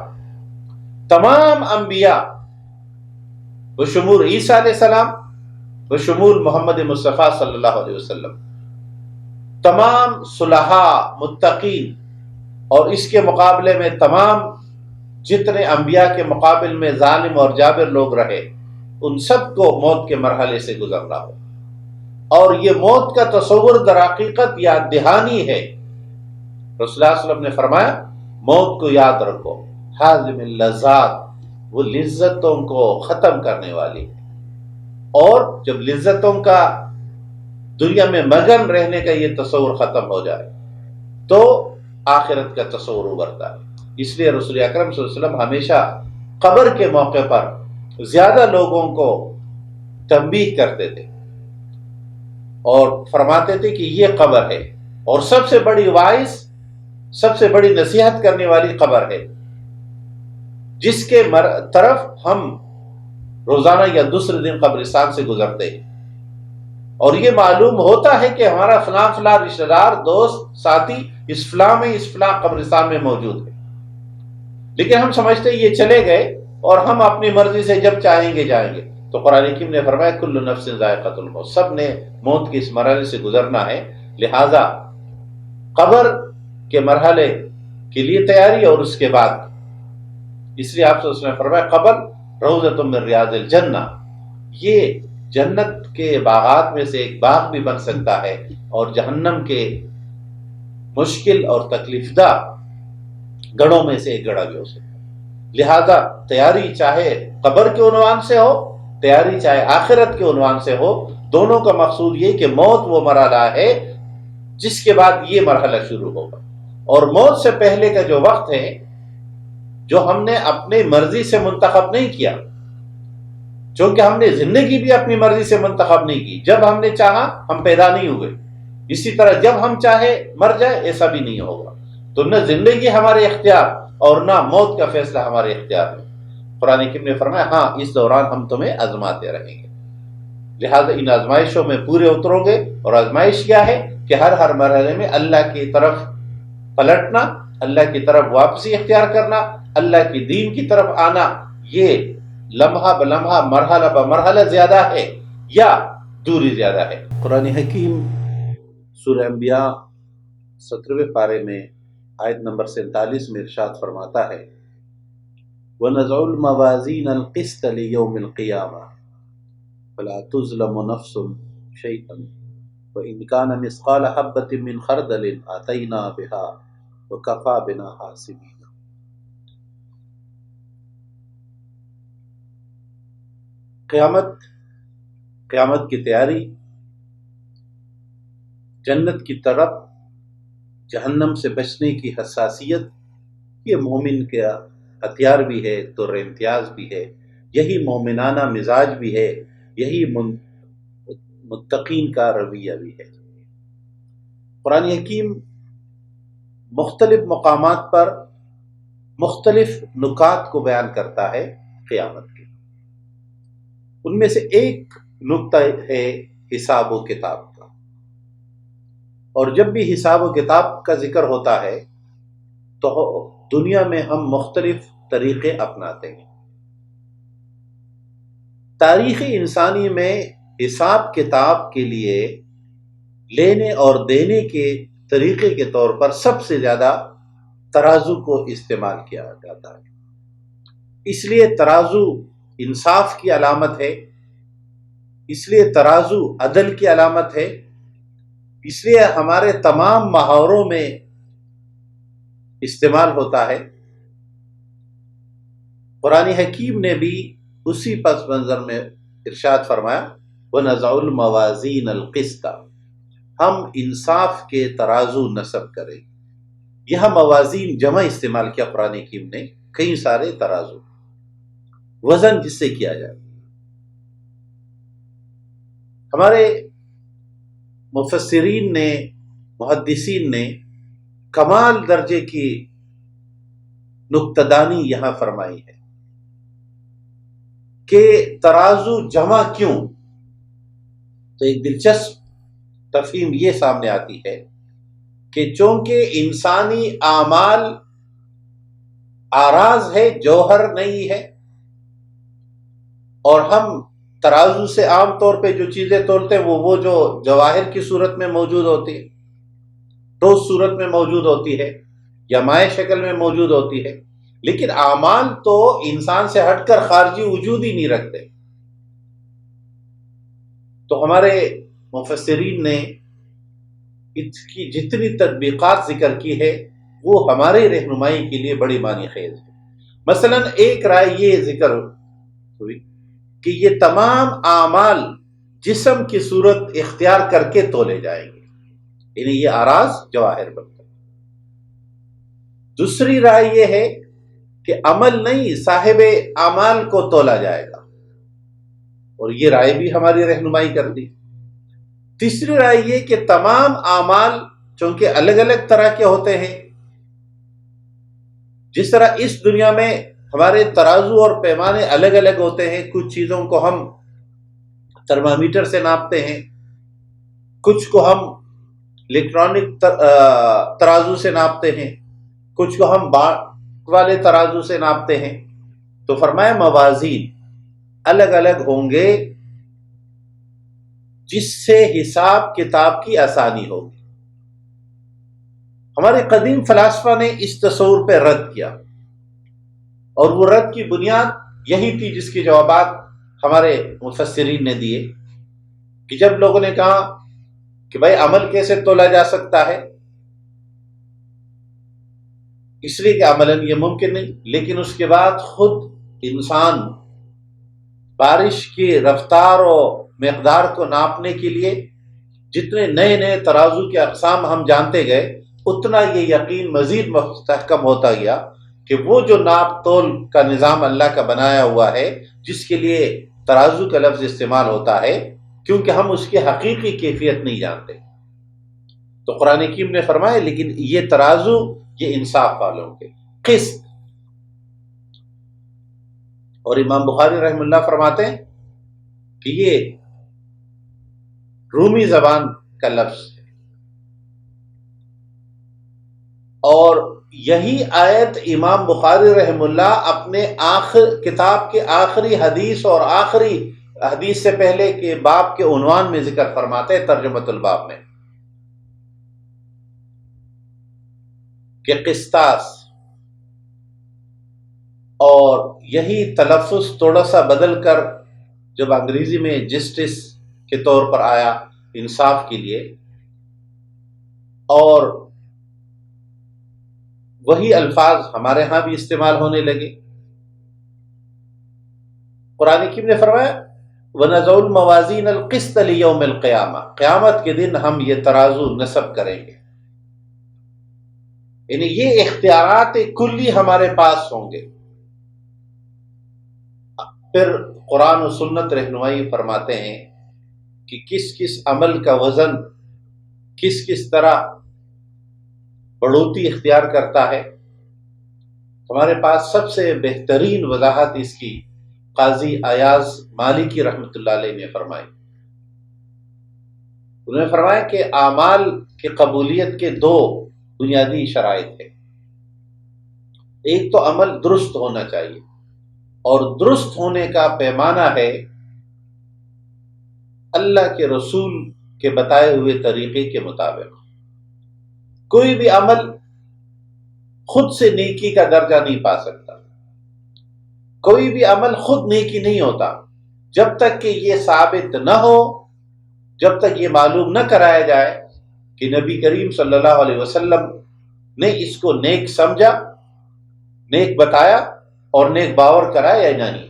تمام انبیاء بشمول عیسیٰ علیہ السلام، بشمول محمد مصطفیٰ صلی اللہ علیہ وسلم، تمام صلحاء متقین، اور اس کے مقابلے میں تمام جتنے انبیاء کے مقابل میں ظالم اور جابر لوگ رہے، ان سب کو موت کے مرحلے سے گزرنا ہو۔ اور یہ موت کا تصور در حقیقت یاد دہانی ہے۔ رسول اللہ صلی اللہ علیہ وسلم نے فرمایا موت کو یاد رکھو، حازم اللذات، وہ لذتوں کو ختم کرنے والی ہے۔ اور جب لذتوں کا دنیا میں مگن رہنے کا یہ تصور ختم ہو جائے تو آخرت کا تصور ابھرتا ہے۔ اس لیے رسول اکرم صلی اللہ علیہ وسلم ہمیشہ قبر کے موقع پر زیادہ لوگوں کو تنبیہ کرتے تھے اور فرماتے تھے کہ یہ قبر ہے، اور سب سے بڑی واعظ، سب سے بڑی نصیحت کرنے والی قبر ہے، جس کے طرف ہم روزانہ یا دوسرے دن قبرستان سے گزرتے ہیں، اور یہ معلوم ہوتا ہے کہ ہمارا فلاں فلاں رشتہ دار، دوست، ساتھی اس فلاں قبرستان میں موجود ہے، لیکن ہم سمجھتے یہ چلے گئے اور ہم اپنی مرضی سے جب چاہیں گے جائیں گے۔ تو قرآن حکیم نے فرمایا کل نفس ذائقۃ الموت، سب نے موت کے اس مرحلے سے گزرنا ہے، لہذا قبر کے مرحلے کے لیے تیاری اور اس کے بعد۔ اس لیے آپ سے فرمایا قبر روضۃ من ریاض الجنہ، یہ جنت کے باغات میں سے ایک باغ بھی بن سکتا ہے، اور جہنم کے مشکل اور تکلیف دہ گڑھوں میں سے ایک گڑھا بھی ہو سکتا ہے۔ لہذا تیاری چاہے قبر کے عنوان سے ہو، تیاری چاہے آخرت کے عنوان سے ہو، دونوں کا مقصود یہ کہ موت وہ مرحلہ ہے جس کے بعد یہ مرحلہ شروع ہوگا، اور موت سے پہلے کا جو وقت ہے جو ہم نے اپنی مرضی سے منتخب نہیں کیا، چونکہ ہم نے زندگی بھی اپنی مرضی سے منتخب نہیں کی، جب ہم نے چاہا ہم پیدا نہیں ہوئے، اسی طرح جب ہم چاہے مر جائے ایسا بھی نہیں ہوگا. تو نہ زندگی ہمارے اختیار اور نہ موت کا فیصلہ ہمارے اختیار میں. قرآن کریم نے فرمایا ہاں اس دوران ہم تمہیں آزماتے رہیں گے، لہٰذا ان آزمائشوں میں پورے اترو گے. اور آزمائش کیا ہے کہ ہر مرحلے میں اللہ کی طرف پلٹنا، اللہ کی طرف واپسی اختیار کرنا، اللہ کی دین کی طرف آنا. یہ لمحہ بلمحہ مرحلہ بمرحلہ زیادہ ہے یا دوری زیادہ ہے. قرآن حکیم سورہ انبیاء 17ویں پارے میں آیت نمبر 47 میں ارشاد فرماتا ہے وَنَضَعُ الْمَوَازِينَ الْقِسْطَ لِيَوْمِ الْقِيَامَةِ فَلَا تُظْلَمُ نَفْسٌ شَيْئًا وَإِنْ كَانَ مِثْقَالَ حَبَّةٍ مِّنْ خَرْدَلٍ أَتَيْنَا بِهَا وَكَفَىٰ بِنَا حَاسِبِينَ. قیامت کی تیاری، جنت کی طرف، جہنم سے بچنے کی حساسیت، یہ مومن کا ہتھیار بھی ہے، طور امتیاز بھی ہے، یہی مومنانہ مزاج بھی ہے، یہی متقین کا رویہ بھی ہے. قرآن حکیم مختلف مقامات پر مختلف نکات کو بیان کرتا ہے قیامت کے. ان میں سے ایک نکتہ ہے حساب و کتاب کا. اور جب بھی حساب و کتاب کا ذکر ہوتا ہے تو دنیا میں ہم مختلف طریقے اپناتے ہیں. تاریخ انسانی میں حساب کتاب کے لیے لینے اور دینے کے طریقے کے طور پر سب سے زیادہ ترازو کو استعمال کیا جاتا ہے. اس لیے ترازو انصاف کی علامت ہے، اس لیے ترازو عدل کی علامت ہے، اس لیے ہمارے تمام محاوروں میں استعمال ہوتا ہے. قرآن حکیم نے بھی اسی پس منظر میں ارشاد فرمایا وَنَضَعُ الْمَوَازِينَ الْقِسْطَ، ہم انصاف کے ترازو نصب کریں. یہاں موازین جمع استعمال کیا قرآن حکیم نے، کئی سارے ترازو، وزن جس سے کیا جائے. ہمارے مفسرین نے، محدثین نے کمال درجے کی نکتہ دانی یہاں فرمائی ہے کہ ترازو جمع کیوں. تو ایک دلچسپ تفہیم یہ سامنے آتی ہے کہ چونکہ انسانی اعمال آراز ہے، جوہر نہیں ہے، اور ہم ترازو سے عام طور پہ جو چیزیں تولتے ہیں وہ جو جواہر کی صورت میں موجود ہوتی ہے، ٹھوس صورت میں موجود ہوتی ہے یا مائع شکل میں موجود ہوتی ہے، لیکن اعمال تو انسان سے ہٹ کر خارجی وجود ہی نہیں رکھتے. تو ہمارے مفسرین نے اس کی جتنی تطبیقات ذکر کی ہے وہ ہماری رہنمائی کے لیے بڑی معنی خیز ہے. مثلا ایک رائے یہ ذکر ہوئی کہ یہ تمام اعمال جسم کی صورت اختیار کر کے تولے جائیں گے، یعنی یہ آراز جواہر بنتا. دوسری رائے یہ ہے کہ عمل نہیں، صاحب اعمال کو تولا جائے گا، اور یہ رائے بھی ہماری رہنمائی کر دی. تیسری رائے یہ کہ تمام اعمال چونکہ الگ الگ طرح کے ہوتے ہیں، جس طرح اس دنیا میں ہمارے ترازو اور پیمانے الگ الگ ہوتے ہیں، کچھ چیزوں کو ہم ترمامیٹر سے ناپتے ہیں، کچھ کو ہم الیکٹرانک ترازو سے ناپتے ہیں، کچھ کو ہم بانٹ والے ترازو سے ناپتے ہیں. تو فرمایا موازین الگ الگ ہوں گے جس سے حساب کتاب کی آسانی ہوگی. ہمارے قدیم فلاسفہ نے اس تصور پہ رد کیا، اور وہ رد کی بنیاد یہی تھی جس کے جوابات ہمارے مفسرین نے دیے کہ جب لوگوں نے کہا کہ بھائی عمل کیسے تولا جا سکتا ہے، اس لیے کہ عملاً یہ ممکن نہیں. لیکن اس کے بعد خود انسان بارش کی رفتار و مقدار کو ناپنے کے لیے جتنے نئے نئے ترازو کے اقسام ہم جانتے گئے، اتنا یہ یقین مزید مستحکم ہوتا گیا کہ وہ جو ناپ تول کا نظام اللہ کا بنایا ہوا ہے، جس کے لیے ترازو کا لفظ استعمال ہوتا ہے، کیونکہ ہم اس کی حقیقی کیفیت نہیں جانتے، تو قرآن حکیم نے فرمایا لیکن یہ ترازو یہ انصاف والوں کے قسط. اور امام بخاری رحمہ اللہ فرماتے ہیں کہ یہ رومی زبان کا لفظ ہے، اور یہی آیت امام بخاری رحمہ اللہ اپنے کتاب کے آخری حدیث اور آخری حدیث سے پہلے کے باب کے عنوان میں ذکر فرماتے ہیں، ترجمۃ الباب میں، کہ قسطاس، اور یہی تلفظ تھوڑا سا بدل کر جب انگریزی میں جسٹس کے طور پر آیا انصاف کے لیے، اور وہی الفاظ ہمارے ہاں بھی استعمال ہونے لگے. قرآن حکیم نے فرمایا وَنَضَعُ الْمَوَازِينَ الْقِسْطَ لِيَوْمِ الْقِيَامَةِ، قیامت کے دن ہم یہ ترازو نصب کریں گے. یعنی یہ اختیارات کلی ہمارے پاس ہوں گے. پھر قرآن و سنت رہنمائی فرماتے ہیں کہ کس کس عمل کا وزن کس کس طرح بڑھوتی اختیار کرتا ہے. ہمارے پاس سب سے بہترین وضاحت اس کی قاضی ایاز مالکی رحمۃ اللہ علیہ نے فرمائی. انہوں نے فرمایا کہ اعمال کی قبولیت کے دو بنیادی شرائط ہیں. ایک تو عمل درست ہونا چاہیے، اور درست ہونے کا پیمانہ ہے اللہ کے رسول کے بتائے ہوئے طریقے کے مطابق. کوئی بھی عمل خود سے نیکی کا درجہ نہیں پا سکتا، کوئی بھی عمل خود نیکی نہیں ہوتا جب تک کہ یہ ثابت نہ ہو، جب تک یہ معلوم نہ کرایا جائے کہ نبی کریم صلی اللہ علیہ وسلم نے اس کو نیک سمجھا، نیک بتایا اور نیک باور کرایا یا نہیں.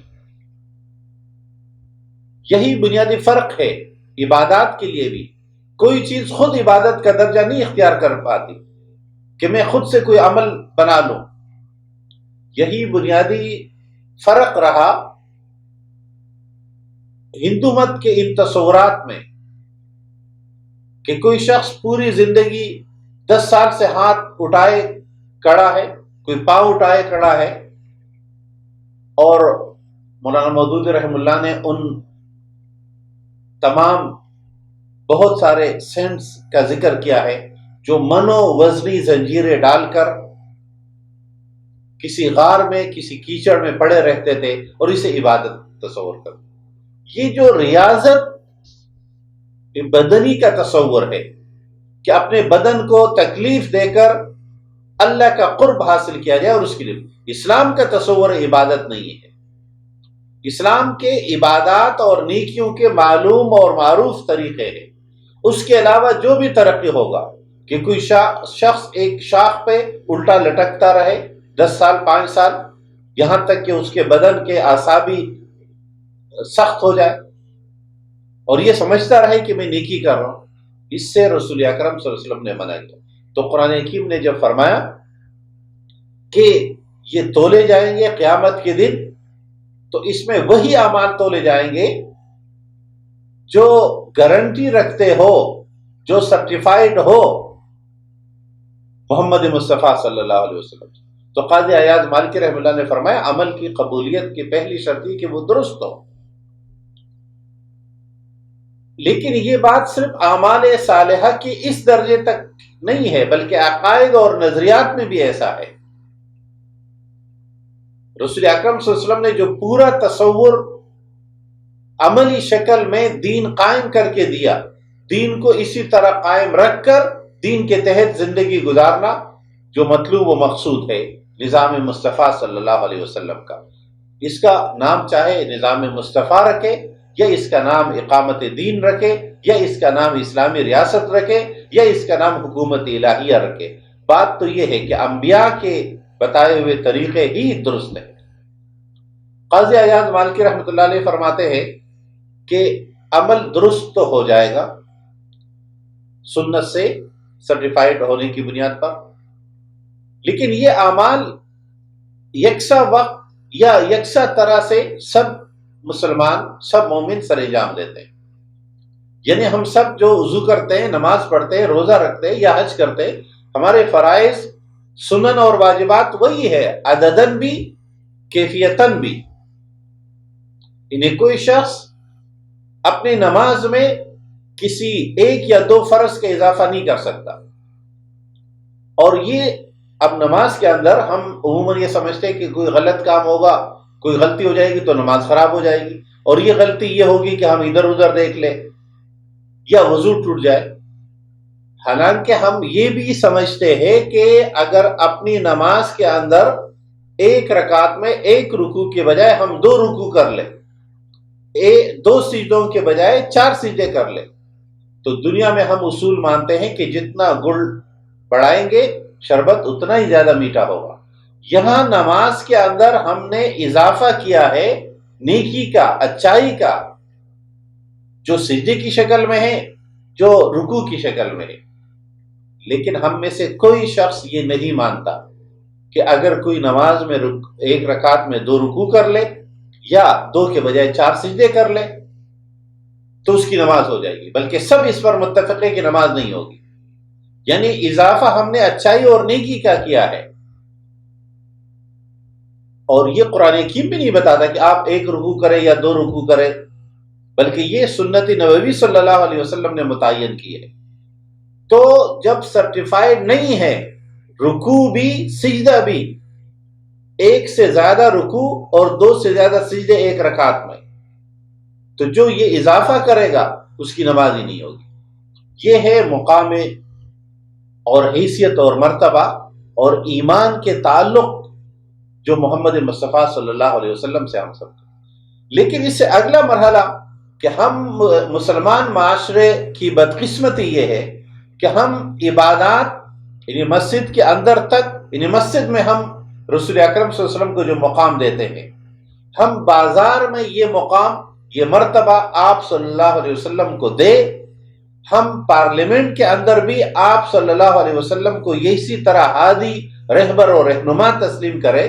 یہی بنیادی فرق ہے عبادات کے لیے بھی. کوئی چیز خود عبادت کا درجہ نہیں اختیار کر پاتی کہ میں خود سے کوئی عمل بنا لوں. یہی بنیادی فرق رہا ہندو مت کے ان تصورات میں کہ کوئی شخص پوری زندگی 10 سال سے ہاتھ اٹھائے کڑا ہے، کوئی پاؤں اٹھائے کڑا ہے، اور مولانا مودودی رحمہ اللہ نے ان تمام بہت سارے سینٹس کا ذکر کیا ہے جو منو وزنی زنجیریں ڈال کر کسی غار میں کسی کیچڑ میں پڑے رہتے تھے اور اسے عبادت تصور کرتے. یہ جو ریاضت بدنی کا تصور ہے کہ اپنے بدن کو تکلیف دے کر اللہ کا قرب حاصل کیا جائے، اور اس کے لیے اسلام کا تصور عبادت نہیں ہے. اسلام کے عبادات اور نیکیوں کے معلوم اور معروف طریقے ہیں. اس کے علاوہ جو بھی ترقی ہوگا کہ کوئی شخص ایک شاخ پہ الٹا لٹکتا رہے 10 سال 5 سال، یہاں تک کہ اس کے بدن کے اعصابی سخت ہو جائے اور یہ سمجھتا رہے کہ میں نیکی کر رہا ہوں، اس سے رسول اکرم صلی اللہ علیہ وسلم نے منع کیا. تو قرآن حکیم نے جب فرمایا کہ یہ تولے جائیں گے قیامت کے دن، تو اس میں وہی اعمال تولے جائیں گے جو گارنٹی رکھتے ہو، جو سرٹیفائڈ ہو محمد مصطفیٰ صلی اللہ علیہ وسلم. تو قاضی ایاز مالکی رحمہ اللہ نے فرمایا عمل کی قبولیت کی پہلی شرط یہ کہ وہ درست ہو. لیکن یہ بات صرف اعمال صالحہ کی اس درجے تک نہیں ہے، بلکہ عقائد اور نظریات میں بھی ایسا ہے. رسول اکرم صلی اللہ علیہ وسلم نے جو پورا تصور عملی شکل میں دین قائم کر کے دیا، دین کو اسی طرح قائم رکھ کر دین کے تحت زندگی گزارنا جو مطلوب و مقصود ہے نظام مصطفیٰ صلی اللہ علیہ وسلم کا. اس کا نام چاہے نظام مصطفیٰ رکھے، یا اس کا نام اقامت دین رکھے، یا اس کا نام اسلامی ریاست رکھے، یا اس کا نام حکومت الہیہ رکھے، بات تو یہ ہے کہ انبیاء کے بتائے ہوئے طریقے ہی درست ہیں. قاضی ایاز مالکی رحمۃ اللہ علیہ فرماتے ہیں کہ عمل درست تو ہو جائے گا سنت سے سرٹیفائڈ ہونے کی بنیاد پر، لیکن یہ اعمال یکساں وقت یا یکساں طرح سے سب مسلمان سب مومن سر انجام دیتے ہیں. یعنی ہم سب جو وضو کرتے ہیں، نماز پڑھتے ہیں، روزہ رکھتے ہیں یا حج کرتے ہیں، ہمارے فرائض، سنن اور واجبات وہی ہے، عددن بھی کیفیتن بھی. انہیں کوئی شخص اپنی نماز میں کسی ایک یا دو فرض کا اضافہ نہیں کر سکتا. اور یہ اب نماز کے اندر ہم عموماً یہ سمجھتے ہیں کہ کوئی غلط کام ہوگا، کوئی غلطی ہو جائے گی تو نماز خراب ہو جائے گی، اور یہ غلطی یہ ہوگی کہ ہم ادھر ادھر دیکھ لیں یا وضو ٹوٹ جائے. حالانکہ ہم یہ بھی سمجھتے ہیں کہ اگر اپنی نماز کے اندر ایک رکعت میں ایک رکوع کے بجائے ہم دو رکوع کر لیں، دو سجدوں کے بجائے 4 سجدے کر لیں، تو دنیا میں ہم اصول مانتے ہیں کہ جتنا گڑ بڑھائیں گے شربت اتنا ہی زیادہ میٹھا ہوگا. یہاں نماز کے اندر ہم نے اضافہ کیا ہے نیکی کا، اچائی کا، جو سجدے کی شکل میں ہے، جو رکوع کی شکل میں ہے. لیکن ہم میں سے کوئی شخص یہ نہیں مانتا کہ اگر کوئی نماز میں ایک رکعت میں 2 رکوع کر لے یا 2 کے بجائے 4 سجدے کر لے تو اس کی نماز ہو جائے گی، بلکہ سب اس پر متفق ہے کہ نماز نہیں ہوگی. یعنی اضافہ ہم نے اچائی اور نیکی کا کیا ہے. اور یہ قرآن حکیم بھی نہیں بتاتا کہ آپ 1 رکوع کریں یا 2 رکوع کریں، بلکہ یہ سنت نبوی صلی اللہ علیہ وسلم نے متعین کی ہے. تو جب سرٹیفائیڈ نہیں ہے رکوع بھی سجدہ بھی، 1 سے زیادہ رکوع اور 2 سے زیادہ سجدے ایک رکعت میں، تو جو یہ اضافہ کرے گا اس کی نماز ہی نہیں ہوگی. یہ ہے مقام اور حیثیت اور مرتبہ اور ایمان کے تعلق جو محمد مصطفیٰ صلی اللہ علیہ وسلم سے ہم سب کا. لیکن اس سے اگلا مرحلہ کہ ہم مسلمان معاشرے کی بدقسمتی یہ ہے کہ ہم عبادات یعنی مسجد کے اندر تک، یعنی مسجد میں ہم رسول اکرم صلی اللہ علیہ وسلم کو جو مقام دیتے ہیں، ہم بازار میں یہ مقام، یہ مرتبہ آپ صلی اللہ علیہ وسلم کو دے. ہم پارلیمنٹ کے اندر بھی آپ صلی اللہ علیہ وسلم کو اسی طرح ہادی، رہبر اور رہنما تسلیم کرے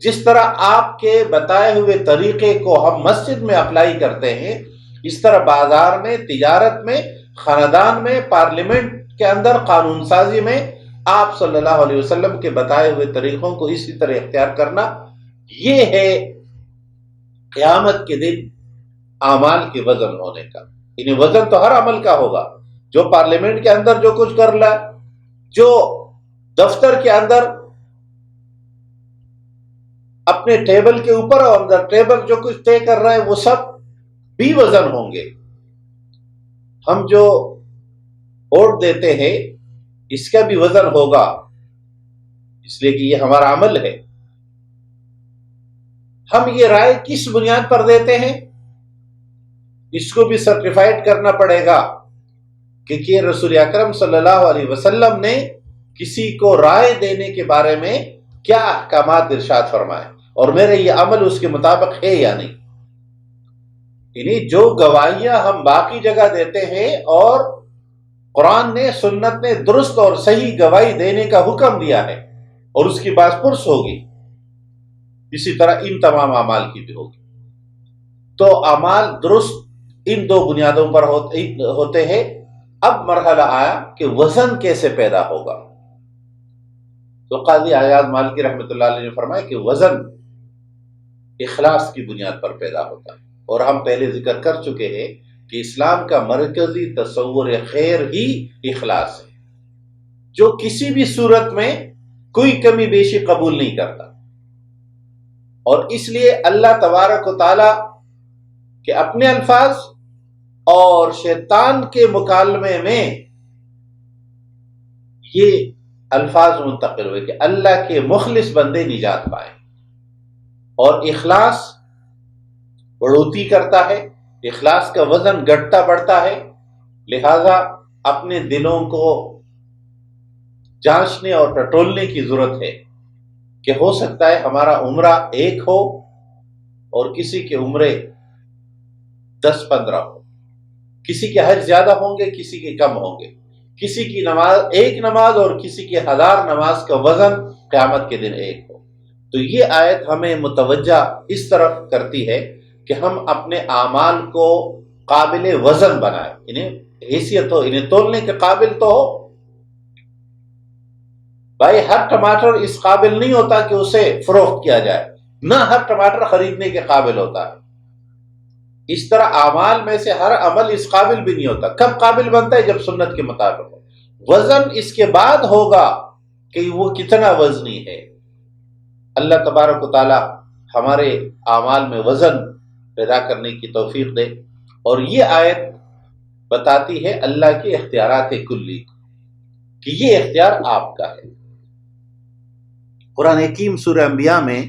جس طرح آپ کے بتائے ہوئے طریقے کو ہم مسجد میں اپلائی کرتے ہیں، اس طرح بازار میں، تجارت میں، خاندان میں، پارلیمنٹ کے اندر قانون سازی میں آپ صلی اللہ علیہ وسلم کے بتائے ہوئے طریقوں کو اسی طرح اختیار کرنا. یہ ہے قیامت کے دن اعمال کے وزن ہونے کا. یعنی وزن تو ہر عمل کا ہوگا، جو پارلیمنٹ کے اندر جو کچھ کر رہا ہے، جو دفتر کے اندر اپنے ٹیبل کے اوپر اور اندر ٹیبل جو کچھ طے کر رہا ہے وہ سب بھی وزن ہوں گے. ہم جو ووٹ دیتے ہیں اس کا بھی وزن ہوگا، اس لیے کہ یہ ہمارا عمل ہے. ہم یہ رائے کس بنیاد پر دیتے ہیں اس کو بھی سرٹیفائیڈ کرنا پڑے گا، کیونکہ رسول اکرم صلی اللہ علیہ وسلم نے کسی کو رائے دینے کے بارے میں کیا احکامات ارشاد فرمائے اور میرے یہ عمل اس کے مطابق ہے یا نہیں. یعنی جو گواہیاں ہم باقی جگہ دیتے ہیں اور قرآن نے، سنت نے درست اور صحیح گواہی دینے کا حکم دیا ہے اور اس کی باز پرس ہوگی، اسی طرح ان تمام اعمال کی بھی ہوگی. تو اعمال درست ان 2 بنیادوں پر ہوتے ہیں. اب مرحلہ آیا کہ وزن کیسے پیدا ہوگا. تو قاضی عیاض مالکی رحمۃ اللہ علیہ نے فرمایا کہ وزن اخلاص کی بنیاد پر پیدا ہوتا ہے. اور ہم پہلے ذکر کر چکے ہیں کہ اسلام کا مرکزی تصور خیر ہی اخلاص ہے، جو کسی بھی صورت میں کوئی کمی بیشی قبول نہیں کرتا. اور اس لیے اللہ تبارک و تعالی کے اپنے الفاظ اور شیطان کے مکالمے میں یہ الفاظ منتقل ہوئے کہ اللہ کے مخلص بندے نجات پائیں. اور اخلاص بڑھوتی کرتا ہے، اخلاص کا وزن گھٹتا بڑھتا ہے. لہذا اپنے دلوں کو جانچنے اور ٹٹولنے کی ضرورت ہے کہ ہو سکتا ہے ہمارا عمرہ 1 ہو اور کسی کے عمرے 10-15 ہو، کسی کے حج زیادہ ہوں گے، کسی کے کم ہوں گے، کسی کی نماز 1 نماز اور کسی کی 1000 نماز کا وزن قیامت کے دن 1 ہو. تو یہ آیت ہمیں متوجہ اس طرف کرتی ہے کہ ہم اپنے اعمال کو قابل وزن بنائے، انہیں حیثیت ہو، انہیں تولنے کے قابل تو ہو۔ بھائی ہر ٹماٹر اس قابل نہیں ہوتا کہ اسے فروخت کیا جائے، نہ ہر ٹماٹر خریدنے کے قابل ہوتا ہے۔ اس طرح اعمال میں سے ہر عمل اس قابل بھی نہیں ہوتا۔ کب قابل بنتا ہے؟ جب سنت کے مطابق ہو۔ وزن اس کے بعد ہوگا کہ وہ کتنا وزنی ہے۔ اللہ تبارک و تعالی ہمارے اعمال میں وزن پیدا کرنے کی توفیق دے۔ اور یہ آیت بتاتی ہے اللہ کے اختیارات کلی کہ یہ اختیار آپ کا ہے۔ قرآن حکیم سورہ انبیاء میں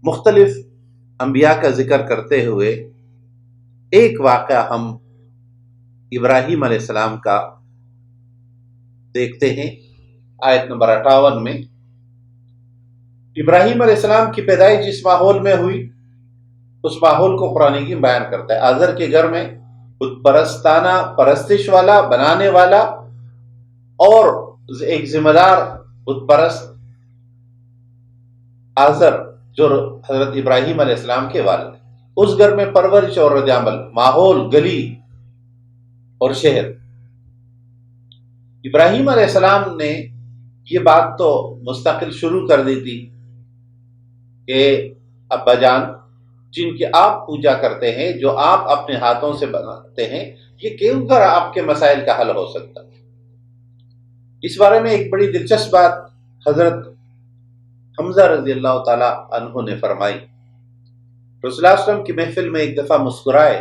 مختلف انبیاء کا ذکر کرتے ہوئے ایک واقعہ ہم ابراہیم علیہ السلام کا دیکھتے ہیں۔ آیت نمبر 58 میں ابراہیم علیہ السلام کی پیدائش جس ماحول میں ہوئی اس ماحول کو قرآن حکیم بیان کرتا ہے۔ آزر کے گھر میں بت پرستانہ پرستش والا، بنانے والا اور ایک ذمہ دار بت پرست آزر جو حضرت ابراہیم علیہ السلام کے والد، اس گھر میں پرورش اور رد عمل، ماحول، گلی اور شہر۔ ابراہیم علیہ السلام نے یہ بات تو مستقل شروع کر دی تھی کہ ابا جان جن کی آپ پوجا کرتے ہیں، جو آپ اپنے ہاتھوں سے بناتے ہیں، یہ کیوں کر آپ کے مسائل کا حل ہو سکتا؟ اس بارے میں ایک بڑی دلچسپ بات حضرت حمزہ رضی اللہ تعالی عنہ نے فرمائی۔ رسول اللہ صلی اللہ علیہ وسلم کی محفل میں ایک دفعہ مسکرائے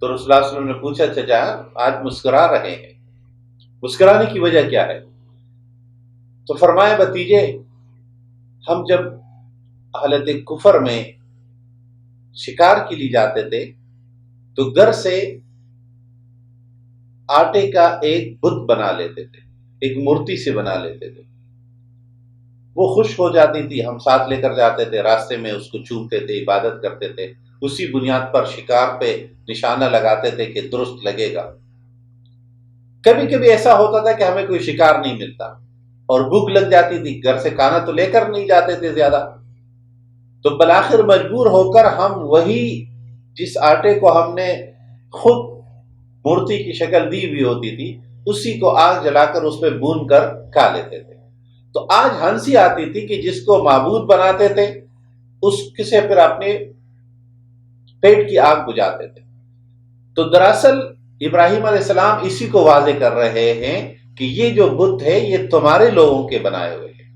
تو رسول اللہ صلی اللہ علیہ وسلم نے پوچھا چچا آج مسکرا رہے ہیں، مسکرانے کی وجہ کیا ہے؟ تو فرمایا بھتیجے ہم جب حالت کفر میں شکار کے لیے جاتے تھے تو گھر سے آٹے کا ایک بت بنا لیتے تھے، ایک مورتی سے بنا لیتے تھے، وہ خوش ہو جاتی تھی، ہم ساتھ لے کر جاتے تھے، راستے میں اس کو چومتے تھے، عبادت کرتے تھے، اسی بنیاد پر شکار پہ نشانہ لگاتے تھے کہ درست لگے گا۔ کبھی کبھی ایسا ہوتا تھا کہ ہمیں کوئی شکار نہیں ملتا اور بھوک لگ جاتی تھی، گھر سے کھانا تو لے کر نہیں جاتے تھے زیادہ، تو بالآخر مجبور ہو کر ہم وہی جس آٹے کو ہم نے خود مورتی کی شکل دی ہوئی ہوتی تھی اسی کو آگ جلا کر اس پہ بھون کر کھا لیتے تھے۔ تو آج ہنسی آتی تھی کہ جس کو معبود بناتے تھے اس سے پھر اپنے پیٹ کی آگ بجھاتے تھے۔ تو دراصل ابراہیم علیہ السلام اسی کو واضح کر رہے ہیں کہ یہ جو بت ہے یہ تمہارے لوگوں کے بنائے ہوئے ہیں۔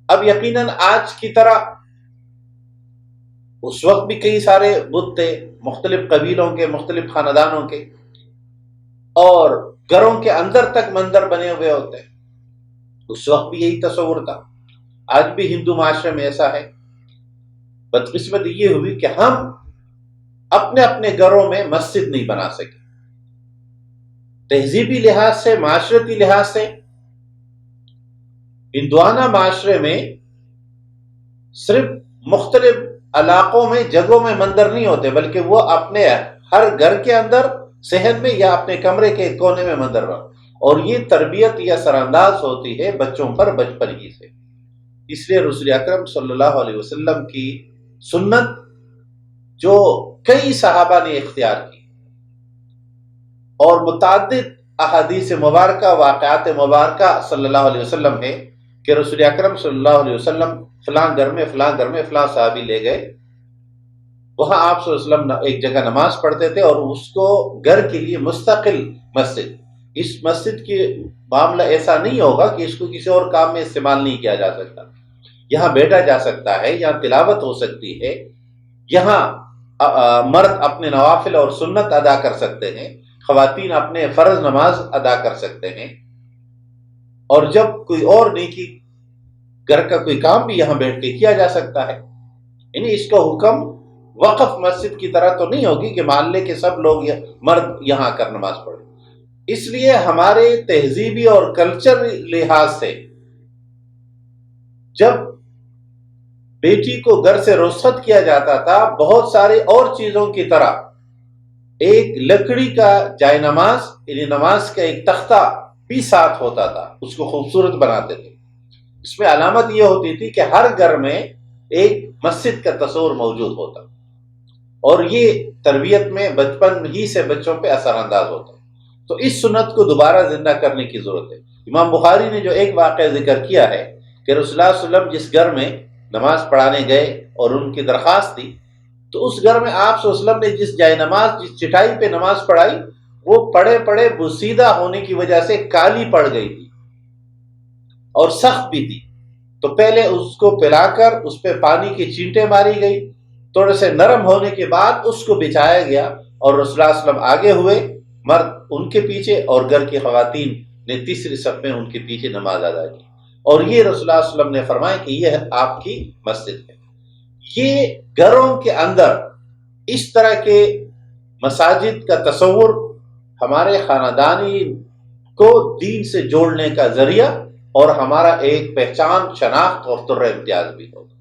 اب یقیناً آج کی طرح اس وقت بھی کئی سارے بت تھے، مختلف قبیلوں کے، مختلف خاندانوں کے، اور گھروں کے اندر تک مندر بنے ہوئے ہوتے ہیں۔ اس وقت بھی یہی تصور تھا، آج بھی ہندو معاشرے میں ایسا ہے۔ بدقسمتی یہ ہوئی کہ ہم اپنے اپنے گھروں میں مسجد نہیں بنا سکے۔ تہذیبی لحاظ سے، معاشرتی لحاظ سے ہندوانہ معاشرے میں صرف مختلف علاقوں میں، جگہوں میں مندر نہیں ہوتے، بلکہ وہ اپنے ہر گھر کے اندر، صحن میں یا اپنے کمرے کے کونے میں مندر بنا، اور یہ تربیت یا سر انداز ہوتی ہے بچوں پر بچپن ہی سے۔ اس لیے رسول اکرم صلی اللہ علیہ وسلم کی سنت جو کئی صحابہ نے اختیار کی اور متعدد احادیث مبارکہ، واقعات مبارکہ صلی اللہ علیہ وسلم ہے کہ رسول اکرم صلی اللہ علیہ وسلم فلاں گھر میں فلاں صحابی لے گئے، وہاں آپ صلی اللہ علیہ وسلم ایک جگہ نماز پڑھتے تھے اور اس کو گھر کے لیے مستقل مسجد، اس مسجد کی معاملہ ایسا نہیں ہوگا کہ اس کو کسی اور کام میں استعمال نہیں کیا جا سکتا، یہاں بیٹھا جا سکتا ہے، یہاں تلاوت ہو سکتی ہے، یہاں مرد اپنے نوافل اور سنت ادا کر سکتے ہیں، خواتین اپنے فرض نماز ادا کر سکتے ہیں، اور جب کوئی اور نیکی گھر کا کوئی کام بھی یہاں بیٹھ کے کیا جا سکتا ہے۔ یعنی اس کا حکم وقف مسجد کی طرح تو نہیں ہوگی کہ محلے کے سب لوگ مرد یہاں کر نماز پڑھیں۔ اس لیے ہمارے تہذیبی اور کلچر لحاظ سے جب بیٹی کو گھر سے رخصت کیا جاتا تھا، بہت سارے اور چیزوں کی طرح ایک لکڑی کا جائے نماز، یعنی نماز کا ایک تختہ بھی ساتھ ہوتا تھا، اس کو خوبصورت بناتے تھے۔ اس میں علامت یہ ہوتی تھی کہ ہر گھر میں ایک مسجد کا تصور موجود ہوتا۔ اور یہ تربیت میں بچپن ہی سے بچوں پہ اثر انداز ہوتا ہے۔ تو اس سنت کو دوبارہ زندہ کرنے کی ضرورت ہے۔ امام بخاری نے جو ایک واقعہ ذکر کیا ہے کہ رسول اللہ صلی اللہ علیہ وسلم جس گھر میں نماز پڑھانے گئے اور ان کی درخواست تھی، تو اس گھر میں آپ صلی اللہ علیہ وسلم نے جس جائے نماز، جس چٹائی پہ نماز پڑھائی، وہ پڑھے پڑھے بوسیدہ ہونے کی وجہ سے کالی پڑ گئی تھی اور سخت بھی تھی۔ تو پہلے اس کو پلا کر اس پہ پانی کی چینٹیں ماری گئی، تھوڑے سے نرم ہونے کے بعد اس کو بچھایا گیا، اور رسول اللہ صلی اللہ علیہ وسلم آگے ہوئے، مرد ان کے پیچھے، اور گھر کی خواتین نے تیسری صف میں ان کے پیچھے نماز ادا کی۔ اور یہ رسول اللہ صلی اللہ علیہ وسلم نے فرمایا کہ یہ آپ کی مسجد ہے۔ یہ گھروں کے اندر اس طرح کے مساجد کا تصور ہمارے خاندانی کو دین سے جوڑنے کا ذریعہ اور ہمارا ایک پہچان، شناخت اور تر امتیاز بھی ہوگا۔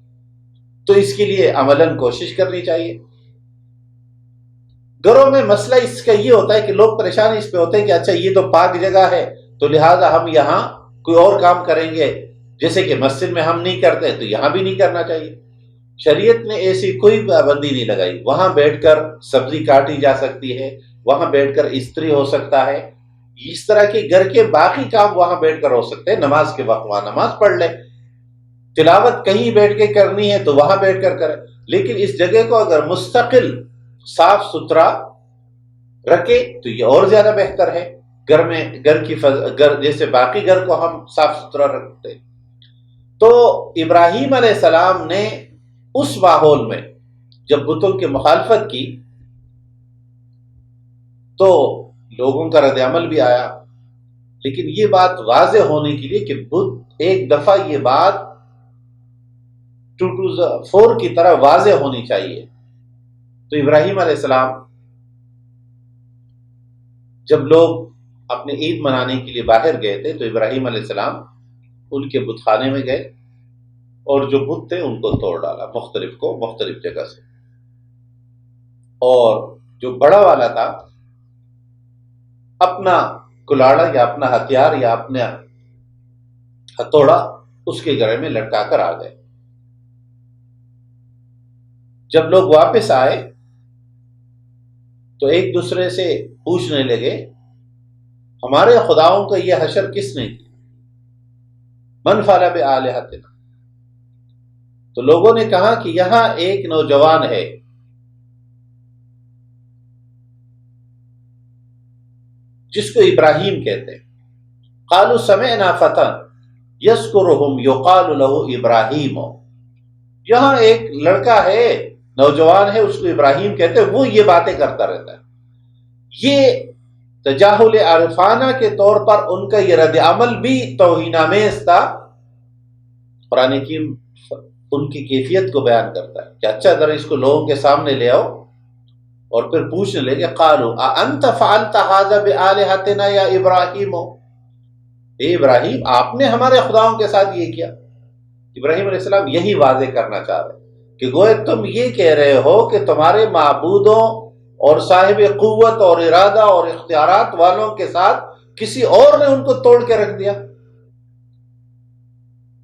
تو اس کے لیے عملاً کوشش کرنی چاہیے۔ گھروں میں مسئلہ اس کا یہ ہوتا ہے کہ لوگ پریشان اس پہ ہوتے ہیں کہ اچھا یہ تو پاک جگہ ہے تو لہٰذا ہم یہاں کوئی اور کام کریں گے، جیسے کہ مسجد میں ہم نہیں کرتے تو یہاں بھی نہیں کرنا چاہیے۔ شریعت نے ایسی کوئی پابندی نہیں لگائی۔ وہاں بیٹھ کر سبزی کاٹی جا سکتی ہے، وہاں بیٹھ کر استری ہو سکتا ہے، اس طرح کے گھر کے باقی کام وہاں بیٹھ کر ہو سکتے ہیں۔ نماز کے وقت وہاں نماز پڑھ لے، تلاوت کہیں بیٹھ کے کرنی ہے تو وہاں بیٹھ کر کرے، لیکن اس جگہ کو اگر مستقل صاف ستھرا رکھے تو یہ اور زیادہ بہتر ہے۔ گھر میں گھر جیسے باقی گھر کو ہم صاف ستھرا رکھتے۔ تو ابراہیم علیہ السلام نے اس ماحول میں جب بتوں کی مخالفت کی تو لوگوں کا رد عمل بھی آیا، لیکن یہ بات واضح ہونے کے لیے کہ بت ایک دفعہ یہ بات 2 کی طرح واضح ہونی چاہیے۔ تو ابراہیم علیہ السلام جب لوگ اپنے عید منانے کے لیے باہر گئے تھے تو ابراہیم علیہ السلام ان کے بت خانے میں گئے اور جو بت تھے ان کو توڑ ڈالا، مختلف جگہ سے۔ اور جو بڑا والا تھا اپنا کلاڑا یا اپنا ہتھیار یا اپنا ہتھوڑا اس کے گلے میں لٹکا کر آ گئے۔ جب لوگ واپس آئے تو ایک دوسرے سے پوچھنے لگے ہمارے خداؤں کا یہ حشر کس نے کی؟ من فعل بآلہتنا۔ تو لوگوں نے کہا کہ یہاں ایک نوجوان ہے جس کو ابراہیم کہتے ہیں۔ قالوا سمعنا فتى یذکرہم یقال لہ ابراہیم۔ یہاں ایک لڑکا ہے، نوجوان ہے، اس کو ابراہیم کہتے ہیں، وہ یہ باتیں کرتا رہتا ہے۔ یہ تجاہل عارفانہ کے طور پر ان کا یہ رد عمل بھی توہین آمیز تھا۔ قرآن کریم ان کی کیفیت کو بیان کرتا ہے کہ اچھا ذرا اس کو لوگوں کے سامنے لے آؤ، اور پھر پوچھنے لگے قالوا اانت فعلت هذا بآلهتنا یا ابراہیم۔ اے ابراہیم، آپ نے ہمارے خداؤں کے ساتھ یہ کیا؟ ابراہیم علیہ السلام یہی واضح کرنا چاہ رہے کہ گویا تم یہ کہہ رہے ہو کہ تمہارے معبودوں اور صاحب قوت اور ارادہ اور اختیارات والوں کے ساتھ کسی اور نے ان کو توڑ کے رکھ دیا۔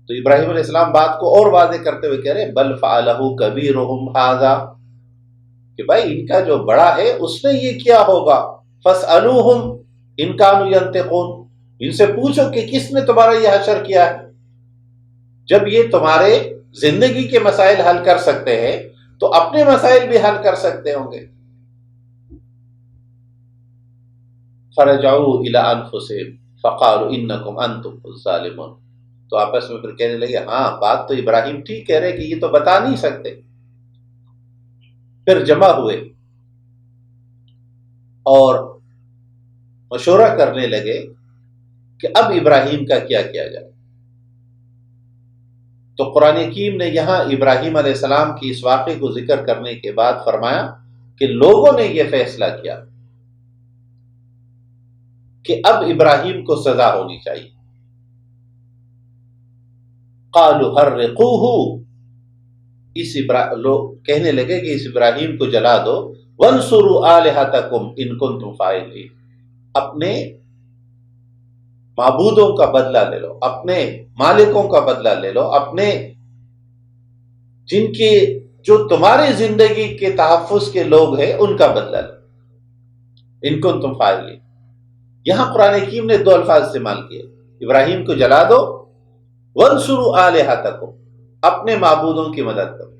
تو ابراہیم علیہ السلام بات کو اور واضح کرتے ہوئے کہہ رہے بل فعلہ کبیرہم ھذا، کہ بھائی ان کا جو بڑا ہے اس نے یہ کیا ہوگا، فاسألوہم ان کانوا ینطقون، ان سے پوچھو کہ کس نے تمہارا یہ حشر کیا ہے۔ جب یہ تمہارے زندگی کے مسائل حل کر سکتے ہیں تو اپنے مسائل بھی حل کر سکتے ہوں گے۔ فرجعوا الی انفسہم فقالوا انکم انتم الظالمون۔ تو آپس میں پھر کہنے لگے ہاں بات تو ابراہیم ٹھیک کہہ رہے کہ یہ تو بتا نہیں سکتے۔ پھر جمع ہوئے اور مشورہ کرنے لگے کہ اب ابراہیم کا کیا کیا جائے۔ تو قرآن حکیم نے یہاں ابراہیم علیہ السلام کی اس واقعے کو ذکر کرنے کے بعد فرمایا کہ لوگوں نے یہ فیصلہ کیا کہ اب ابراہیم کو سزا ہونی چاہیے۔ قالوا حرقوہ، لوگ کہنے لگے کہ اس ابراہیم کو جلا دو، وانصروا آلہتکم ان کنتم فاعلین، اپنے معبودوں کا بدلہ لے لو، اپنے مالکوں کا بدلہ لے لو، اپنے جو تمہاری زندگی کے تحفظ کے لوگ ہیں ان کا بدلہ لو ان کو تم فاعلین۔ یہاں قرآن حکیم نے 2 الفاظ استعمال کیے، ابراہیم کو جلا دو، وانصروا آلہتکم، اپنے معبودوں کی مدد کرو۔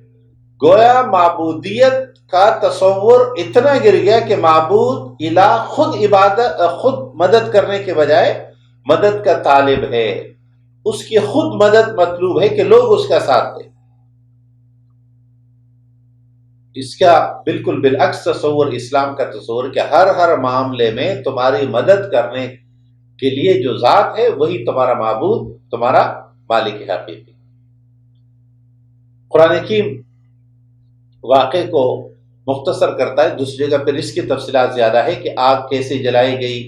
گویا معبودیت کا تصور اتنا گر گیا کہ معبود الہ خود مدد کرنے کے بجائے مدد کا طالب ہے، اس کی خود مدد مطلوب ہے کہ لوگ اس کا ساتھ دیں۔ اس کا بالکل بالعکس تصور اسلام کا تصور کہ ہر معاملے میں تمہاری مدد کرنے کے لیے جو ذات ہے وہی تمہارا معبود، تمہارا مالک حقیقی۔ قرآن حکیم واقعے کو مختصر کرتا ہے، دوسری جگہ پھر اس کی تفصیلات زیادہ ہے کہ آگ کیسے جلائی گئی،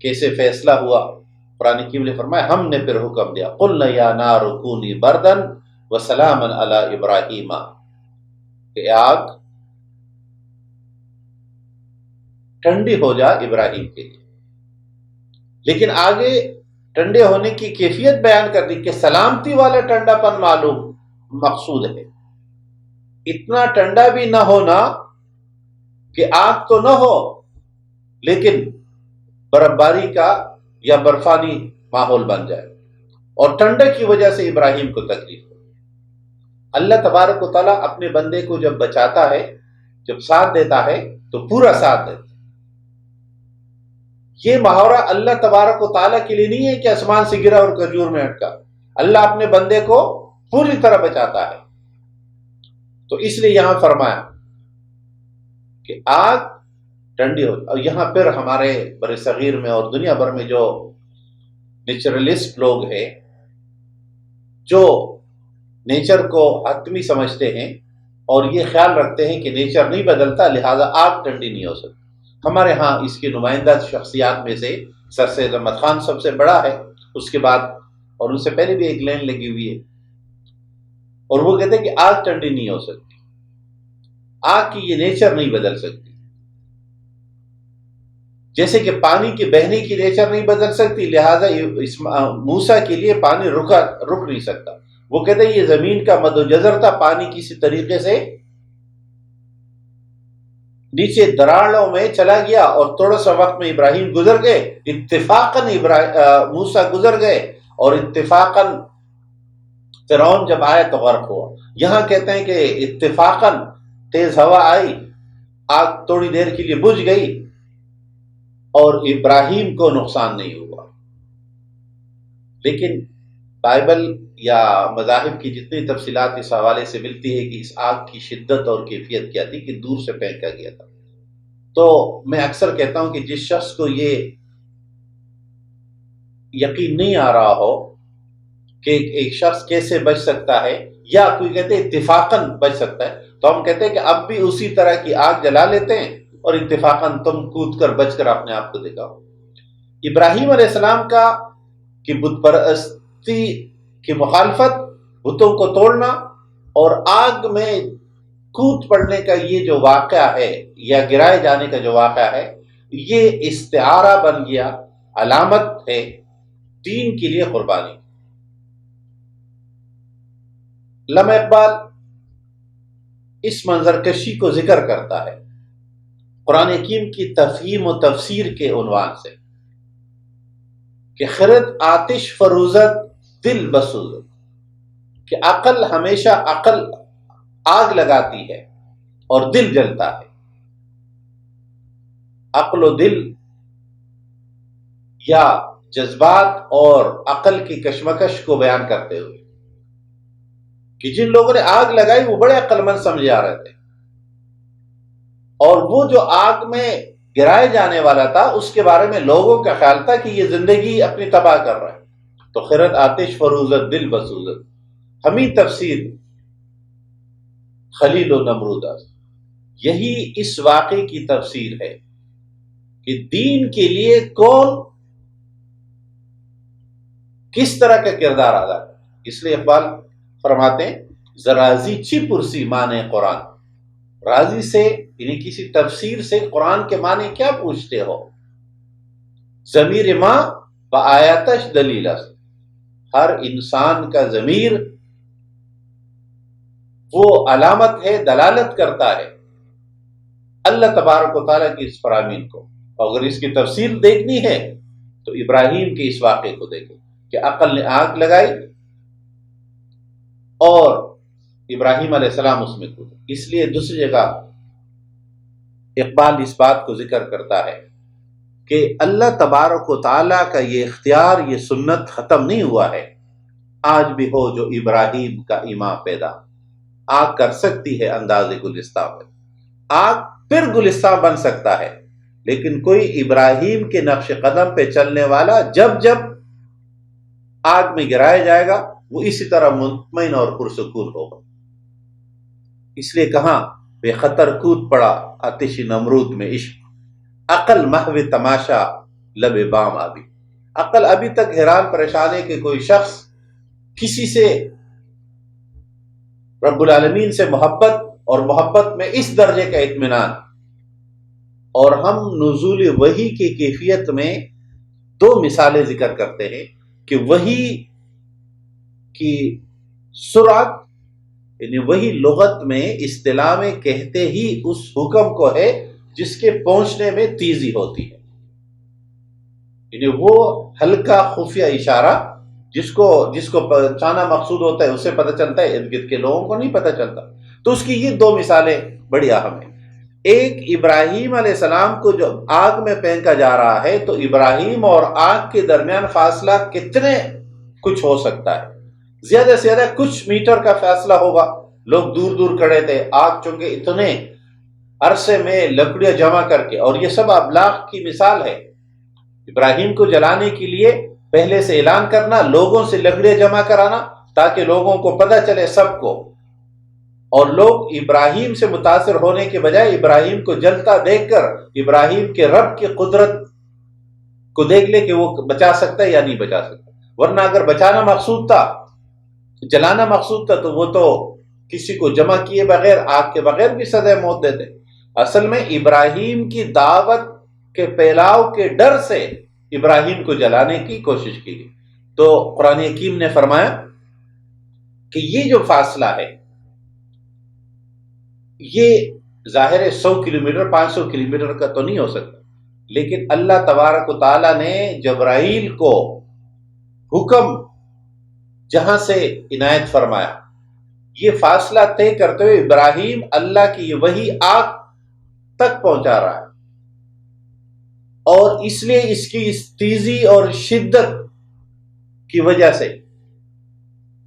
کیسے فیصلہ ہوا۔ قرآن حکیم نے فرمایا ہم نے پھر حکم دیا قلنا یا نار کونی بردن وسلاما علی ابراہیم، کہ آگ ٹھنڈی ہو جا ابراہیم کے لیے، لیکن آگے ٹھنڈے ہونے کی کیفیت بیان کر دی کہ سلامتی والا ٹھنڈا پن معلوم مقصود ہے، اتنا ٹھنڈا بھی نہ ہونا کہ آگ تو نہ ہو لیکن برف باری کا یا برفانی ماحول بن جائے، اور ٹھنڈک کی وجہ سے ابراہیم کو تکلیف ہو۔ اللہ تبارک و تعالیٰ اپنے بندے کو جب بچاتا ہے، جب ساتھ دیتا ہے تو پورا ساتھ دیتا ہے۔ یہ محاورہ اللہ تبارک و تعالیٰ کے لیے نہیں ہے کہ آسمان سے گرا اور کھجور میں اٹکا، اللہ اپنے بندے کو پوری طرح بچاتا ہے۔ تو اس لیے یہاں فرمایا کہ آگ ٹھنڈی ہو، اور یہاں پھر ہمارے بر صغیر میں اور دنیا بھر میں جو نیچرلسٹ لوگ ہیں، جو نیچر کو حتمی سمجھتے ہیں اور یہ خیال رکھتے ہیں کہ نیچر نہیں بدلتا لہذا آگ ٹھنڈی نہیں ہو سکتی۔ ہمارے ہاں اس کی نمائندہ شخصیات میں سے سر سید احمد خان سب سے بڑا ہے، اس کے بعد اور ان سے پہلے بھی ایک لائن لگی ہوئی ہے، اور وہ کہتے ہیں کہ آگ ٹھنڈی نہیں ہو سکتی، آگ کی یہ نیچر نہیں بدل سکتی، جیسے کہ پانی کے بہنے کی نیچر نہیں بدل سکتی لہذا موسیٰ کے لیے پانی رک نہیں سکتا۔ وہ کہتے ہیں یہ زمین کا مد و جزر تھا، پانی کسی طریقے سے نیچے دراڑوں میں چلا گیا اور تھوڑا سا وقت میں ابراہیم گزر گئے، اتفاقاً موسیٰ گزر گئے، اور اتفاقاً فرعون جب آیا تو غرق ہوا۔ یہاں کہتے ہیں کہ اتفاقاً تیز ہوا آئی، آگ تھوڑی دیر کے لیے بجھ گئی اور ابراہیم کو نقصان نہیں ہوا۔ لیکن بائبل یا مذاہب کی جتنی تفصیلات اس حوالے سے ملتی ہے کہ اس آگ کی شدت اور کیفیت کیا تھی کہ دور سے پھینکا گیا تھا۔ تو میں اکثر کہتا ہوں کہ جس شخص کو یہ یقین نہیں آ رہا ہو کہ ایک شخص کیسے بچ سکتا ہے، یا کوئی کہتے ہیں اتفاقاً بچ سکتا ہے، تو ہم کہتے ہیں کہ اب بھی اسی طرح کی آگ جلا لیتے ہیں اور اتفاقاً تم کود کر بچ کر اپنے آپ کو دکھاؤ۔ ابراہیم علیہ السلام کی بت پرستی کی مخالفت، بتوں کو توڑنا اور آگ میں کود پڑنے کا یہ جو واقعہ ہے یا گرائے جانے کا جو واقعہ ہے، یہ استعارہ بن گیا، علامت ہے دین کے لیے قربانی۔ علامہ اقبال اس منظر کشی کو ذکر کرتا ہے قرآن حکیم کی تفہیم و تفسیر کے عنوان سے کہ خرد آتش فروزت دل بسوزت، کہ عقل ہمیشہ آگ لگاتی ہے اور دل جلتا ہے۔ عقل و دل یا جذبات اور عقل کی کشمکش کو بیان کرتے ہوئے کہ جن لوگوں نے آگ لگائی وہ بڑے عقل مند سمجھے آ رہے تھے، اور وہ جو آگ میں گرائے جانے والا تھا اس کے بارے میں لوگوں کا خیال تھا کہ یہ زندگی اپنی تباہ کر رہا ہے۔ تو خرد آتش فروزت دل بسوزت، ہمیں تفسیر خلیل و نمرود، یہی اس واقعے کی تفسیر ہے کہ دین کے لیے کون کس طرح کا کردار ادا کرے۔ اس لیے اقبال فرماتے ہیں زرازی چی پرسی معنی قرآن، راضی سے یعنی کسی تفسیر سے قرآن کے معنی کیا پوچھتے ہو؟ ضمیر ماں بآیاتش دلیل است، ہر انسان کا ضمیر وہ علامت ہے، دلالت کرتا ہے اللہ تبارک و تعالیٰ کی اس فرامین کو. اگر اس کی تفصیل دیکھنی ہے تو ابراہیم کے اس واقعے کو دیکھیں کہ عقل نے آگ لگائی اور ابراہیم علیہ السلام اس میں کودے. اس لیے دوسری جگہ اقبال اس بات کو ذکر کرتا ہے کہ اللہ تبارک و تعالیٰ کا یہ اختیار، یہ سنت ختم نہیں ہوا ہے. آج بھی ہو جو ابراہیم کا ایمان پیدا، آگ کر سکتی ہے انداز گلستہ میں، آگ پھر گلستہ بن سکتا ہے، لیکن کوئی ابراہیم کے نقش قدم پہ چلنے والا جب جب آگ میں گرایا جائے گا وہ اسی طرح مطمئن اور پرسکون ہوگا. اس لیے کہاں بے خطر کود پڑا آتش نمرود میں عشق، عقل محو تماشا لب بام آبی. عقل ابھی تک حیران پریشان ہے کہ کوئی شخص کسی سے رب العالمین سے محبت اور محبت میں اس درجے کا اطمینان، اور ہم نزول وحی کی کیفیت میں دو مثالیں ذکر کرتے ہیں کہ وحی کی سرعت، یعنی وہی لغت میں اصطلاح میں کہتے ہی اس حکم کو ہے جس کے پہنچنے میں تیزی ہوتی ہے، یعنی وہ ہلکا خفیہ اشارہ جس کو پہچانا مقصود ہوتا ہے اسے پتہ چلتا ہے، ارد گرد کے لوگوں کو نہیں پتہ چلتا. تو اس کی یہ دو مثالیں بڑی اہم ہیں. ایک ابراہیم علیہ السلام کو جو آگ میں پھینکا جا رہا ہے تو ابراہیم اور آگ کے درمیان فاصلہ کتنے کچھ ہو سکتا ہے، زیادہ سے زیادہ کچھ میٹر کا فاصلہ ہوگا. لوگ دور دور کھڑے تھے، آگ چونکہ اتنے عرصے میں لکڑیاں جمع کر کے، اور یہ سب ابلاغ کی مثال ہے. ابراہیم کو جلانے کے لیے پہلے سے اعلان کرنا، لوگوں سے لکڑیاں جمع کرانا تاکہ لوگوں کو پتہ چلے سب کو، اور لوگ ابراہیم سے متاثر ہونے کے بجائے ابراہیم کو جلتا دیکھ کر ابراہیم کے رب کی قدرت کو دیکھ لے کہ وہ بچا سکتا ہے یا نہیں بچا سکتا. ورنہ اگر بچانا مقصود تھا، جلانا مقصود تھا، تو وہ تو کسی کو جمع کیے بغیر، آگ کے بغیر بھی سزائے موت دیتے. اصل میں ابراہیم کی دعوت کے پھیلاؤ کے ڈر سے ابراہیم کو جلانے کی کوشش کی گئی. تو قرآن حکیم نے فرمایا کہ یہ جو فاصلہ ہے یہ ظاہر 100 کلومیٹر 500 کلومیٹر کا تو نہیں ہو سکتا، لیکن اللہ تبارک و تعالیٰ نے جبرائیل کو حکم جہاں سے عنایت فرمایا، یہ فاصلہ طے کرتے ہوئے ابراہیم اللہ کی وحی آگ تک پہنچا رہا ہے، اور اس لیے اس کی اس تیزی اور شدت کی وجہ سے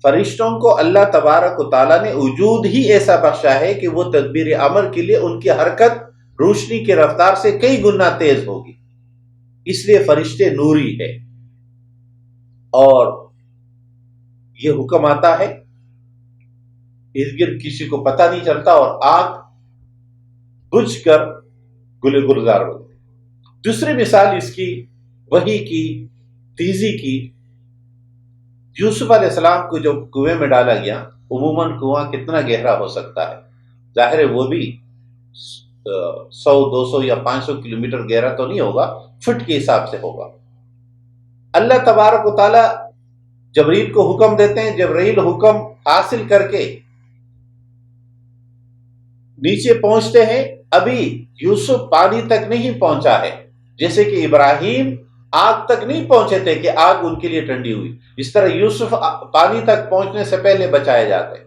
فرشتوں کو اللہ تبارک و تعالیٰ نے وجود ہی ایسا بخشا ہے کہ وہ تدبیر عمل کے لیے ان کی حرکت روشنی کی رفتار سے کئی گنا تیز ہوگی. اس لیے فرشتے نوری ہے، اور یہ حکم آتا ہے ارد گرد کسی کو پتہ نہیں چلتا، اور آگ بجھ کر گل گلزار ہوتی. دوسری مثال اس کی وحی کی تیزی کی، یوسف علیہ السلام کو جو کنویں میں ڈالا گیا، عموماً کنواں کتنا گہرا ہو سکتا ہے، ظاہر ہے وہ بھی 100 200 یا 500 کلومیٹر گہرا تو نہیں ہوگا، فٹ کے حساب سے ہوگا. اللہ تبارک و تعالی جبرائیل کو حکم دیتے ہیں، جبرائیل حکم حاصل کر کے نیچے پہنچتے ہیں. ابھی یوسف پانی تک نہیں پہنچا ہے، جیسے کہ ابراہیم آگ تک نہیں پہنچے تھے کہ آگ ان کے لیے ٹھنڈی ہوئی، اس طرح یوسف پانی تک پہنچنے سے پہلے بچائے جاتے.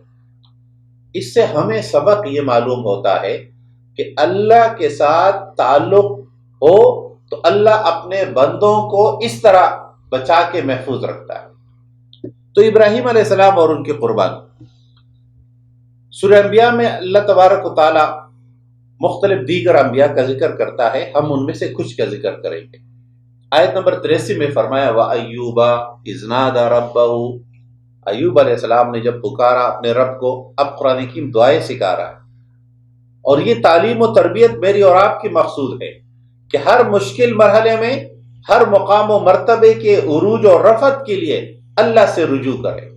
اس سے ہمیں سبق یہ معلوم ہوتا ہے کہ اللہ کے ساتھ تعلق ہو تو اللہ اپنے بندوں کو اس طرح بچا کے محفوظ رکھتا ہے. تو ابراہیم علیہ السلام اور ان کی قربانی، سورہ انبیاء میں اللہ تبارک و تعالی مختلف دیگر انبیاء کا ذکر کرتا ہے، ہم ان میں سے کچھ کا ذکر کریں گے. آیت نمبر 83 میں فرمایا وَأَيُّوبَ إِذْ نَادَى رَبَّهُ، ایوب علیہ السلام نے جب پکارا اپنے رب کو. اب قرآن حکیم دعائیں سکھا رہا ہے، اور یہ تعلیم و تربیت میری اور آپ کی مقصود ہے کہ ہر مشکل مرحلے میں، ہر مقام و مرتبے کے عروج اور رفعت کے لیے اللہ سے رجوع کرے،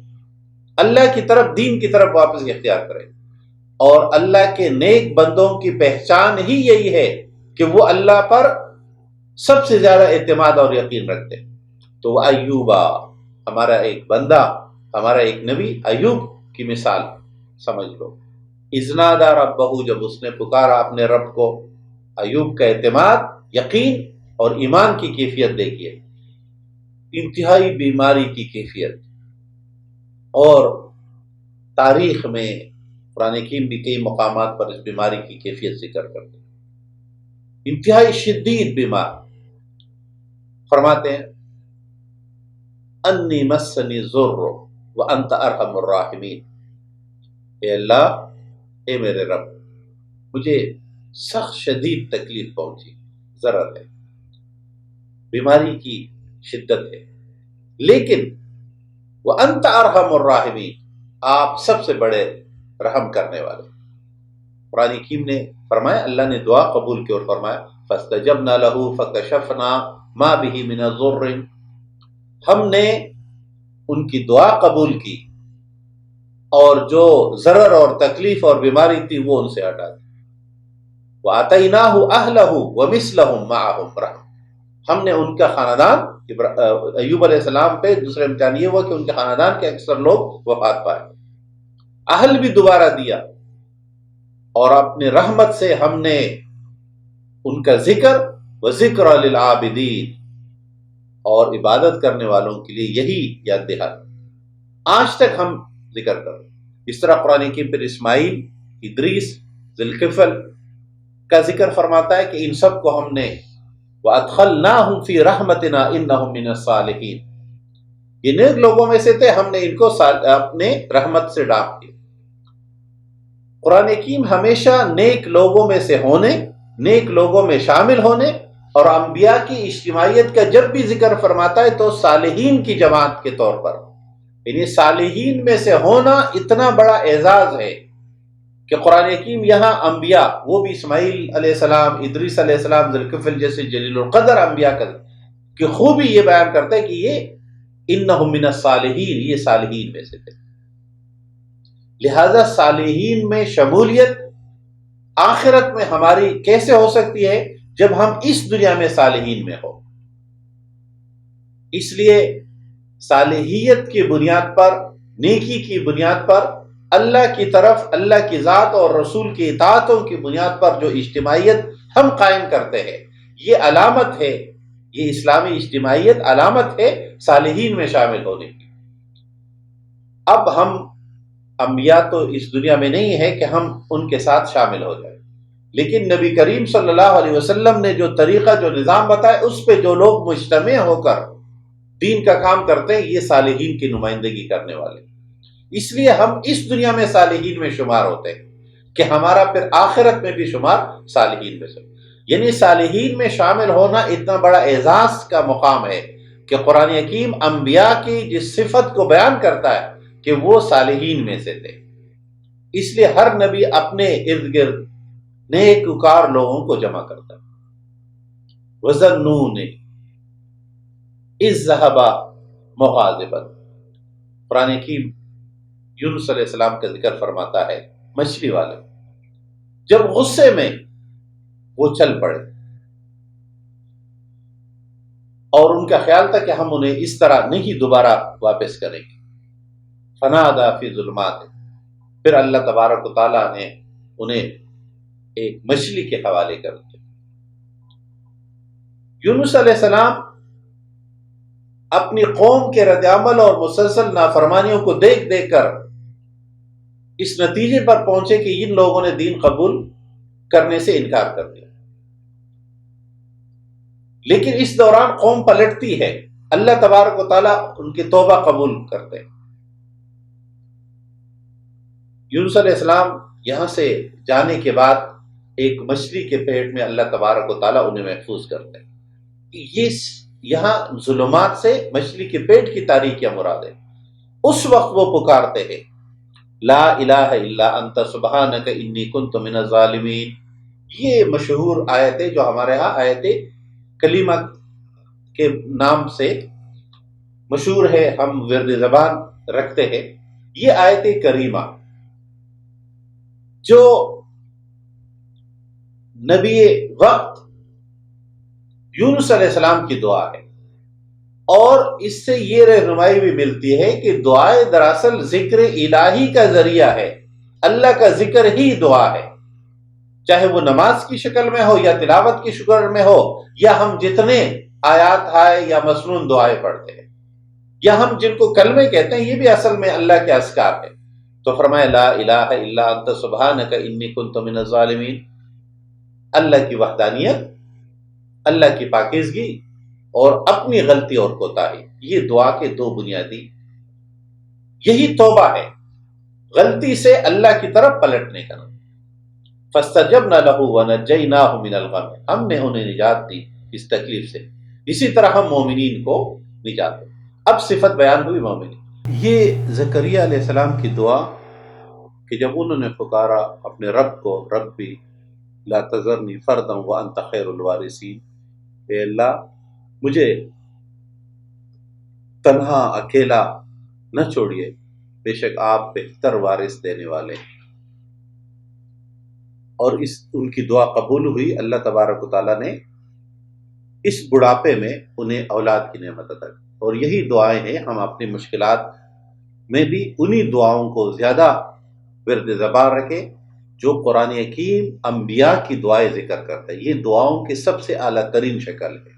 اللہ کی طرف، دین کی طرف واپس اختیار کرے. اور اللہ کے نیک بندوں کی پہچان ہی یہی ہے کہ وہ اللہ پر سب سے زیادہ اعتماد اور یقین رکھتے. تو وہ ایوبا، ہمارا ایک بندہ، ہمارا ایک نبی ایوب کی مثال سمجھ لو. اذنادى ربہ، جب اس نے پکارا اپنے رب کو۔ ایوب کا اعتماد، یقین اور ایمان کی کیفیت دیکھیے، انتہائی بیماری کی کیفیت۔ اور تاریخ میں قرآن حکیم بھی کئی مقامات پر اس بیماری کی کیفیت ذکر کرتے ہیں۔ انتہائی شدید بیمار، فرماتے ہیں انی مسنی الضر وانت ارحم الراحمین، اے اللہ، اے میرے رب، مجھے سخت شدید تکلیف پہنچی، ضرر ہے، بیماری کی شدت ہے، لیکن وانت ارحم الراحمین، آپ سب سے بڑے رحم کرنے والے۔ قرآن حکیم نے فرمایا، اللہ نے دعا قبول کی اور فرمایا فاستجبنا له فکشفنا ما به من الضر، ہم نے ان کی دعا قبول کی اور جو ضرر اور تکلیف اور بیماری تھی وہ ان سے ہٹا دی۔ وَآتَيْنَاهُ أَهْلَهُ وَمِثْلَهُمْ مَعَهُمْ رحم، ہم نے ان کا خاندان، ایوب علیہ السلام پہ دوسرے امتحان یہ ہوا کہ ان کے خاندان کے اکثر لوگ وفات پائے، اہل بھی دوبارہ دیا، اور اپنے رحمت سے ہم نے ان کا ذکر وذکر للعابدین، اور عبادت کرنے والوں کے لیے یہی یاد دہانی آج تک ہم ذکر کریں۔ اس طرح قرآن حکیم پر اسماعیل، ادریس، ذوالکفل کا ذکر فرماتا ہے کہ ان سب کو ہم نے وَأَدْخَلْنَاهُمْ فِي رَحْمَتِنَا إِنَّهُمْ مِنَ الصَّالِحِينَ، یہ نیک لوگوں میں سے تھے، ہم نے ان کو اپنے رحمت سے ڈانپ دیا۔ قرآن حکیم ہمیشہ نیک لوگوں میں سے ہونے، نیک لوگوں میں شامل ہونے اور انبیاء کی اجتماعیت کا جب بھی ذکر فرماتا ہے تو صالحین کی جماعت کے طور پر، یعنی صالحین میں سے ہونا اتنا بڑا اعزاز ہے کہ قرآن حکیم یہاں انبیاء، وہ بھی اسماعیل علیہ السلام، ادریس علیہ السلام، ذوالکفل جیسے جلیل القدر انبیاء کی خوبی یہ بیان کرتا ہے کہ یہ انہم من الصالحین، یہ صالحین میں سے تھے۔ لہذا صالحین میں شمولیت آخرت میں ہماری کیسے ہو سکتی ہے؟ جب ہم اس دنیا میں صالحین میں ہو۔ اس لیے صالحیت کی بنیاد پر، نیکی کی بنیاد پر، اللہ کی طرف، اللہ کی ذات اور رسول کی اطاعتوں کی بنیاد پر جو اجتماعیت ہم قائم کرتے ہیں، یہ علامت ہے، یہ اسلامی اجتماعیت علامت ہے صالحین میں شامل ہونے کی۔ اب ہم انبیاء تو اس دنیا میں نہیں ہے کہ ہم ان کے ساتھ شامل ہو جائیں، لیکن نبی کریم صلی اللہ علیہ وسلم نے جو طریقہ، جو نظام بتایا، اس پہ جو لوگ مجتمع ہو کر دین کا کام کرتے ہیں، یہ صالحین کی نمائندگی کرنے والے۔ اس لیے ہم اس دنیا میں صالحین میں شمار ہوتے ہیں کہ ہمارا پھر آخرت میں بھی شمار صالحین میں سے، یعنی صالحین میں شامل ہونا اتنا بڑا اعزاز کا مقام ہے کہ قرآن حکیم انبیاء کی جس صفت کو بیان کرتا ہے کہ وہ صالحین میں سے تھے، اس لیے ہر نبی اپنے ارد گرد نیک وکار لوگوں کو جمع کرتا ہے۔ وَظَنُّونِ اِذْ ذَهَبَ مُغَاضِبًا، قرآن حکیم یونس علیہ السلام کا ذکر فرماتا ہے، مچھلی والے جب غصے میں وہ چل پڑے اور ان کا خیال تھا کہ ہم انہیں اس طرح نہیں دوبارہ واپس کریں گے، فنادى فی ظلمات، پھر اللہ تبارک و تعالیٰ نے انہیں ایک مچھلی کے حوالے کر دیا۔ یونس علیہ السلام اپنی قوم کے رد عمل اور مسلسل نافرمانیوں کو دیکھ دیکھ کر اس نتیجے پر پہنچے کہ ان لوگوں نے دین قبول کرنے سے انکار کر دیا، لیکن اس دوران قوم پلٹتی ہے، اللہ تبارک و تعالیٰ ان کی توبہ قبول کرتے ہیں۔ یونس علیہ السلام یہاں سے جانے کے بعد ایک مچھلی کے پیٹ میں اللہ تبارک و تعالیٰ انہیں محفوظ کرتے ہیں۔ یہ یہاں ظلمات سے مچھلی کے پیٹ کی تاریکیاں مراد ہے۔ اس وقت وہ پکارتے ہیں لا الہ الا انت سبحانک انی کنت من الظالمین، یہ مشہور آیت ہے جو ہمارے ہاں آیت کلیمہ کے نام سے مشہور ہے، ہم ورد زبان رکھتے ہیں۔ یہ آیت کریمہ جو نبی وقت یونس علیہ السلام کی دعا ہے، اور اس سے یہ رہنمائی بھی ملتی ہے کہ دعائے دراصل ذکر الہی کا ذریعہ ہے، اللہ کا ذکر ہی دعا ہے، چاہے وہ نماز کی شکل میں ہو یا تلاوت کی شکل میں ہو، یا ہم جتنے آیات ہائے یا مسنون دعائیں پڑھتے ہیں، یا ہم جن کو کلمے کہتے ہیں، یہ بھی اصل میں اللہ کے اذکار ہے۔ تو فرمایا لا الہ الا انت سبحانک انی کنت من الظالمین، اللہ کی وحدانیت، اللہ کی پاکیزگی اور اپنی غلطی اور کوتاہی، یہ دعا کے دو بنیادی، یہی توبہ ہے، غلطی سے اللہ کی طرف پلٹنے کا نام۔ فاستجبنا له ونجيناه من الغم، ہم نے انہیں نجات دی اس تکلیف سے، اسی طرح ہم مومنین کو نجات دیں۔ اب صفت بیان ہوئی مومنین۔ یہ زکریا علیہ السلام کی دعا کہ جب انہوں نے پکارا اپنے رب کو، ربی لا تذرنی فردا وانت خیر الوارثین، اے اللہ مجھے تنہا اکیلا نہ چھوڑیے، بے شک آپ بہتر وارث دینے والے ہیں۔ اور ان کی دعا قبول ہوئی، اللہ تبارک و تعالیٰ نے اس بڑھاپے میں انہیں اولاد کی نعمت عطا کی۔ اور یہی دعائیں ہیں، ہم اپنی مشکلات میں بھی انہی دعاؤں کو زیادہ ورد زبان رکھیں جو قرآن حکیم انبیاء کی دعائیں ذکر کرتا ہے۔ یہ دعاؤں کی سب سے اعلیٰ ترین شکل ہے۔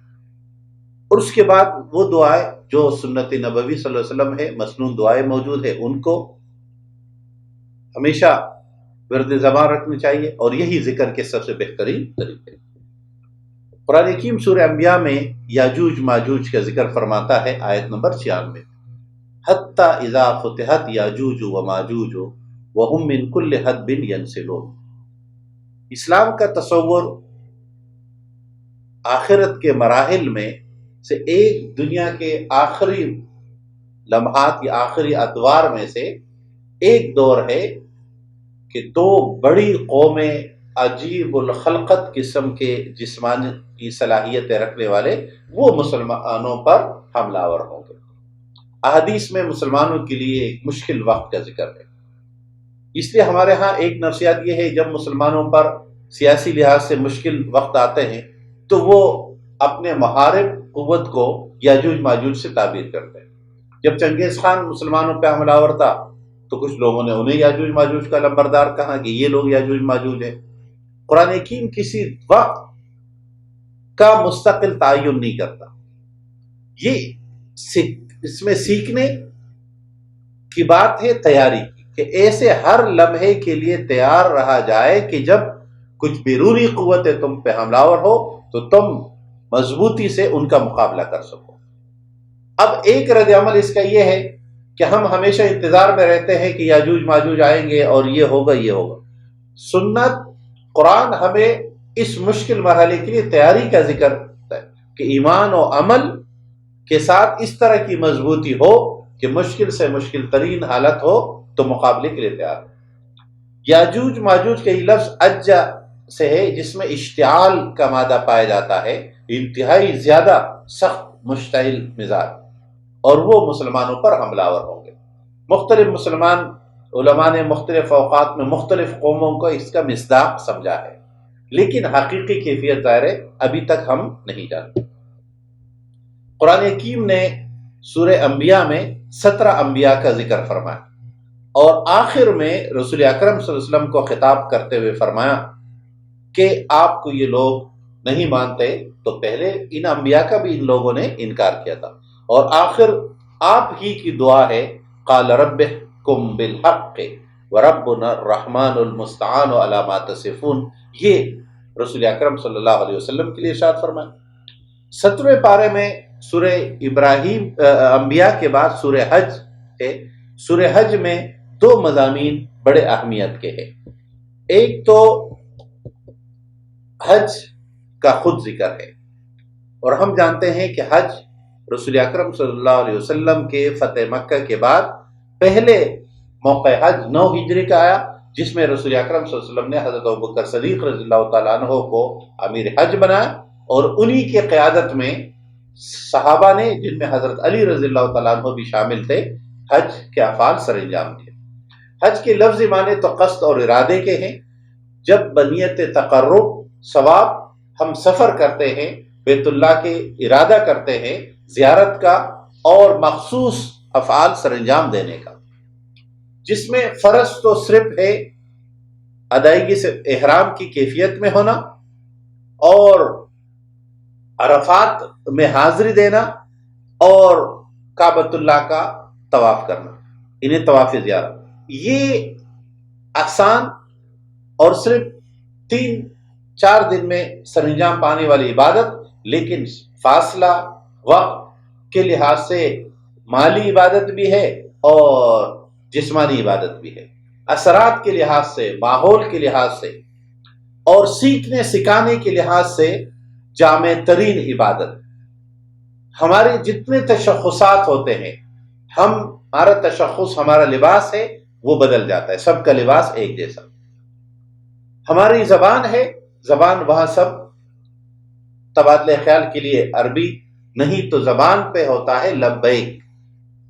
اور اس کے بعد وہ دعائیں جو سنت نبوی صلی اللہ علیہ وسلم ہے، مسنون دعائیں موجود ہیں، ان کو ہمیشہ ورد زبان رکھنی چاہیے، اور یہی ذکر کے سب سے بہترین طریقے۔ قرآن حکیم سورہ انبیاء میں یاجوج ماجوج کا ذکر فرماتا ہے، آیت نمبر 96، حتی اذا فتحت یاجوج و ماجوج وہم من کل حدب ینسلون۔ اسلام کا تصور آخرت کے مراحل میں سے ایک، دنیا کے آخری لمحات یا آخری ادوار میں سے ایک دور ہے کہ دو بڑی قومیں عجیب الخلقت قسم کے جسمانی صلاحیتیں رکھنے والے وہ مسلمانوں پر حملہ آور ہوں گے۔ احادیث میں مسلمانوں کے لیے ایک مشکل وقت کا ذکر ہے، اس لیے ہمارے ہاں ایک نفسیات یہ ہے، جب مسلمانوں پر سیاسی لحاظ سے مشکل وقت آتے ہیں تو وہ اپنے محارب قوت کو یاجوج ماجوج سے تعبیر کرتے ہیں۔ جب چنگیز خان مسلمانوں پہ حملہ آور تھا تو کچھ لوگوں نے انہیں یاجوج ماجوج کا لمبردار کہا کہ یہ لوگ یاجوج ماجوج ہیں۔ قرآن حکیم کسی وقت کا مستقل تعین نہیں کرتا، یہ اس میں سیکھنے کی بات ہے، تیاری کی، کہ ایسے ہر لمحے کے لیے تیار رہا جائے کہ جب کچھ بیرونی قوتیں تم پہ حملہ آور ہو تو تم مضبوطی سے ان کا مقابلہ کر سکو۔ اب ایک رد عمل اس کا یہ ہے کہ ہم ہمیشہ انتظار میں رہتے ہیں کہ یاجوج ماجوج آئیں گے اور یہ ہوگا یہ ہوگا۔ سنت قرآن ہمیں اس مشکل مرحلے کے لیے تیاری کا ذکر کرتا ہے کہ ایمان و عمل کے ساتھ اس طرح کی مضبوطی ہو کہ مشکل سے مشکل ترین حالت ہو تو مقابلے کے لیے تیار ہو۔ یاجوج ماجوج کا یہ لفظ اجا سے ہے، جس میں اشتعال کا مادہ پایا جاتا ہے، انتہائی زیادہ سخت مشتعل مزاج، اور وہ مسلمانوں پر حملہ آور ہوں گے۔ مختلف مسلمان علماء نے مختلف اوقات میں مختلف قوموں کو اس کا مصداق سمجھا ہے، لیکن حقیقی کیفیت ظاہر ہے ابھی تک ہم نہیں جانتے۔ قرآن حکیم نے سورہ انبیاء میں 17 انبیاء کا ذکر فرمایا، اور آخر میں رسول اکرم صلی اللہ علیہ وسلم کو خطاب کرتے ہوئے فرمایا کہ آپ کو یہ لوگ نہیں مانتے تو پہلے ان انبیاء کا بھی ان لوگوں نے انکار کیا تھا، اور آخر آپ ہی کی دعا ہے، قال ربکم بالحق وربنا الرحمن المستعان علی ما تصفون، یہ رسول اکرم صلی اللہ علیہ وسلم کے لیے ارشاد فرمایا۔ 17ویں پارے میں سورہ ابراہیم انبیاء کے بعد سورہ حج ہے۔ سورہ حج میں 2 مضامین بڑے اہمیت کے ہیں۔ ایک تو حج کا خود ذکر ہے، اور ہم جانتے ہیں کہ حج رسول اکرم صلی اللہ علیہ وسلم کے فتح مکہ کے بعد پہلے موقع حج 9 ہجری کا آیا، جس میں رسول اکرم صلی اللہ علیہ وسلم نے حضرت ابوبکر صدیق رضی اللہ تعالیٰ عنہ کو امیر حج بنایا، اور انہی کے قیادت میں صحابہ نے، جن میں حضرت علی رضی اللہ تعالیٰ عنہ بھی شامل تھے، حج کے افعال سر انجام دیے۔ حج کے لفظی معنی تو قصد اور ارادے کے ہیں۔ جب بنیت تقرب ثواب ہم سفر کرتے ہیں، بیت اللہ کے ارادہ کرتے ہیں زیارت کا اور مخصوص افعال سر انجام دینے کا۔ جس میں فرض تو صرف ہے ادائیگی سے احرام کی کیفیت میں ہونا اور عرفات میں حاضری دینا اور کعبۃ اللہ کا طواف کرنا، انہیں طواف زیارت. یہ آسان اور صرف 3-4 دن میں سر انجام پانے والی عبادت، لیکن فاصلہ وقت کے لحاظ سے مالی عبادت بھی ہے اور جسمانی عبادت بھی ہے، اثرات کے لحاظ سے، ماحول کے لحاظ سے اور سیکھنے سکھانے کے لحاظ سے جامع ترین عبادت. ہمارے جتنے تشخصات ہوتے ہیں، ہمارا تشخص، ہمارا لباس ہے وہ بدل جاتا ہے، سب کا لباس ایک جیسا. ہماری زبان ہے، زبان وہاں سب تبادلہ خیال کے لیے عربی نہیں تو زبان پہ ہوتا ہے لبیک،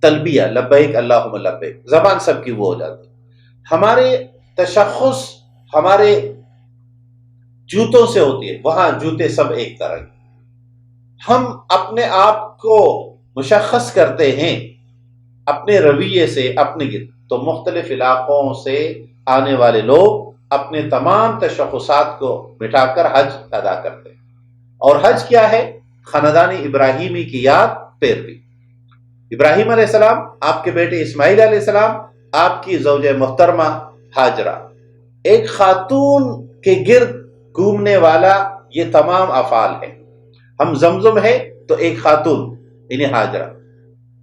تلبیہ، لبیک اللہم لبیک، زبان سب کی وہ ہو جاتی. ہمارے تشخص ہمارے جوتوں سے ہوتی ہے، وہاں جوتے سب ایک طرح کے. ہم اپنے آپ کو مشخص کرتے ہیں اپنے رویے سے، اپنے تو مختلف علاقوں سے آنے والے لوگ اپنے تمام تشخصات کو مٹا کر حج ادا کرتے ہیں. اور حج کیا ہے؟ خاندان ابراہیمی کی یاد، پیروی. ابراہیم علیہ السلام، آپ کے بیٹے اسماعیل علیہ السلام، آپ کی زوجہ محترمہ ہاجرہ، ایک خاتون کے گرد گھومنے والا یہ تمام افعال ہیں. ہم زمزم ہے تو ایک خاتون انہیں ہاجرہ،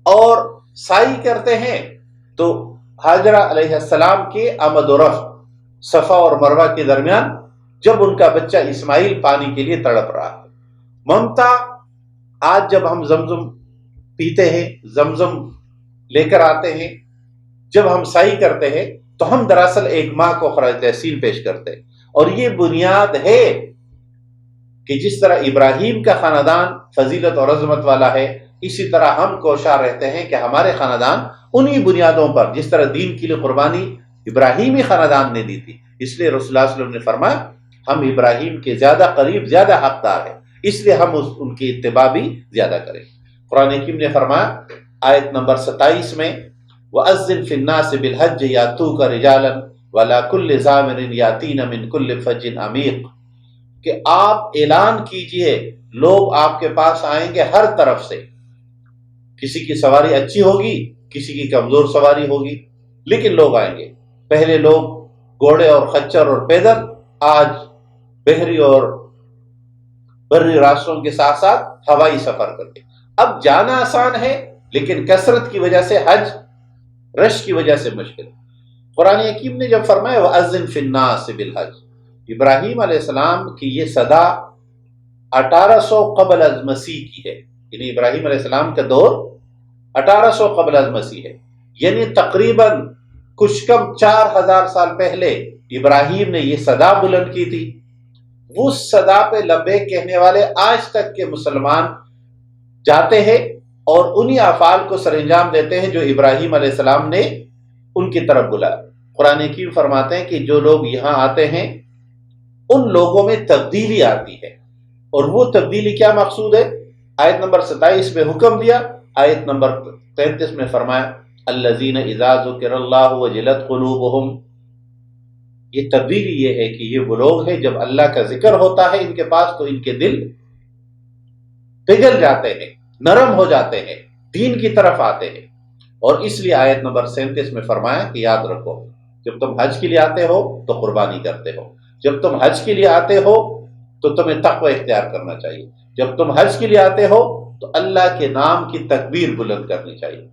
اور سعی کرتے ہیں تو ہاجرہ علیہ السلام کے آمد و رفت صفا اور مروہ کے درمیان جب ان کا بچہ اسماعیل پانی کے لیے تڑپ رہا ہے. ممتا، آج جب ہم زمزم پیتے ہیں، زمزم لے کر آتے ہیں، جب ہم سعی کرتے ہیں تو ہم دراصل ایک ماں کو خراج تحسین پیش کرتے ہیں. اور یہ بنیاد ہے کہ جس طرح ابراہیم کا خاندان فضیلت اور عظمت والا ہے، اسی طرح ہم کوشاں رہتے ہیں کہ ہمارے خاندان انہی بنیادوں پر، جس طرح دین کے لیے قربانی ابراہیمی خاندان نے دی تھی، اس لیے رسول اللہ صلی اللہ علیہ وسلم نے فرمایا ہم ابراہیم کے زیادہ قریب، زیادہ حقدار ہیں، اس لیے ہم ان کی اتباع بھی زیادہ کریں. قرآن حکیم نے فرمایا آیت نمبر 27 میں، وَأَذِّن فِي النَّاسِ بِالْحَجِّ يَأْتُوكَ رِجَالًا وَعَلَىٰ كُلِّ ضَامِرٍ يَأْتِينَ مِنْ كُلِّ فَجٍّ عَمِيقٍ، کہ آپ اعلان کیجئے لوگ آپ کے پاس آئیں گے ہر طرف سے. کسی کی سواری اچھی ہوگی، کسی کی کمزور سواری ہوگی، لیکن لوگ آئیں گے. پہلے لوگ گھوڑے اور خچر اور پیدل، آج بحری اور بری راستوں کے ساتھ ساتھ ہوائی سفر کرتے. اب جانا آسان ہے لیکن کثرت کی وجہ سے، حج رش کی وجہ سے مشکل. قرآن حکیم نے جب فرمایا وَأَذِّن فِي النَّاسِ بِالْحَجِّ، ابراہیم علیہ السلام کی یہ صدا 1800 قبل از مسیح کی ہے، یعنی ابراہیم علیہ السلام کا دور 1800 قبل از مسیح ہے، یعنی تقریباً کچھ کم 4000 سال پہلے ابراہیم نے یہ صدا بلند کی تھی. وہ صدا پہ لبیک کہنے والے آج تک کے مسلمان جاتے ہیں اور انہی افعال کو سر انجام دیتے ہیں جو ابراہیم علیہ السلام نے ان کی طرف بلایا. قرآن حکیم فرماتے ہیں کہ جو لوگ یہاں آتے ہیں ان لوگوں میں تبدیلی آتی ہے، اور وہ تبدیلی کیا مقصود ہے؟ آیت نمبر 27 میں حکم دیا، آیت نمبر 33 میں فرمایا الذین اذا ذکر اللہ وجلت قلوبہم. یہ تبدیلی یہ ہے کہ یہ وہ لوگ ہیں جب اللہ کا ذکر ہوتا ہے ان کے پاس تو ان کے دل پگھل جاتے ہیں، نرم ہو جاتے ہیں، دین کی طرف آتے ہیں. اور اس لیے آیت نمبر 37 میں فرمایا کہ یاد رکھو جب تم حج کے لیے آتے ہو تو قربانی کرتے ہو، جب تم حج کے لیے آتے ہو تو تمہیں تقوی اختیار کرنا چاہیے، جب تم حج کے لیے آتے ہو تو اللہ کے نام کی تکبیر بلند کرنی چاہیے.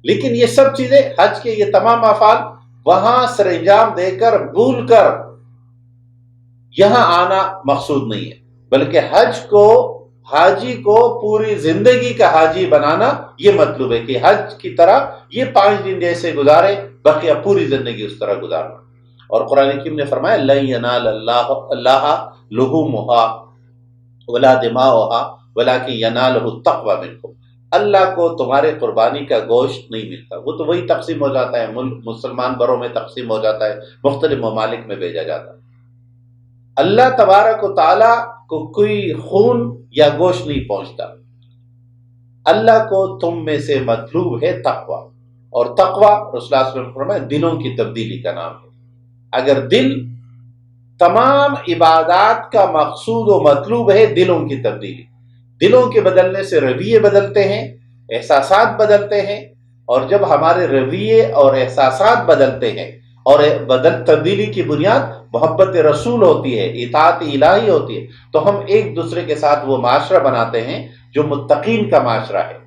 لیکن یہ سب چیزیں، حج کے یہ تمام افعال وہاں سر انجام دے کر بھول کر یہاں آنا مقصود نہیں ہے، بلکہ حج کو، حاجی کو پوری زندگی کا حاجی بنانا یہ مطلوب ہے کہ حج کی طرح یہ 5 دن جیسے گزارے، بقیہ پوری زندگی اس طرح گزارنا. اور قرآن حکیم نے فرمایا لن ینال اللہ لحومها ولا دماؤها ولکن ینالہ التقوی منکم. اللہ کو تمہارے قربانی کا گوشت نہیں ملتا، وہ تو وہی تقسیم ہو جاتا ہے، مسلمان بروں میں تقسیم ہو جاتا ہے، مختلف ممالک میں بھیجا جاتا ہے. اللہ تبارک و تعالی کو کوئی خون یا گوشت نہیں پہنچتا. اللہ کو تم میں سے مطلوب ہے تقوی. اور تقوی رسول اللہ صلی اللہ علیہ وسلم فرمایا دلوں کی تبدیلی کا نام ہے۔ اگر دل تمام عبادات کا مقصود و مطلوب ہے دلوں کی تبدیلی، دلوں کے بدلنے سے رویے بدلتے ہیں، احساسات بدلتے ہیں، اور جب ہمارے رویے اور احساسات بدلتے ہیں اور تبدیلی کی بنیاد محبت رسول ہوتی ہے، اطاعت الہی ہوتی ہے، تو ہم ایک دوسرے کے ساتھ وہ معاشرہ بناتے ہیں جو متقین کا معاشرہ ہے۔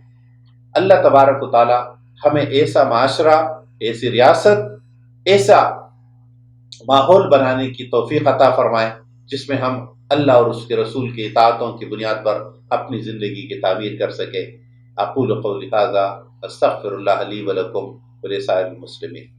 اللہ تبارک و تعالی ہمیں ایسا معاشرہ، ایسی ریاست، ایسا ماحول بنانے کی توفیق عطا فرمائے جس میں ہم اللہ اور اس کے رسول کی اطاعتوں کی بنیاد پر اپنی زندگی کی تعمیر کر سکے۔ اقول قولی ھذا استغفر اللہ لی ولکم ولسائر المسلمین۔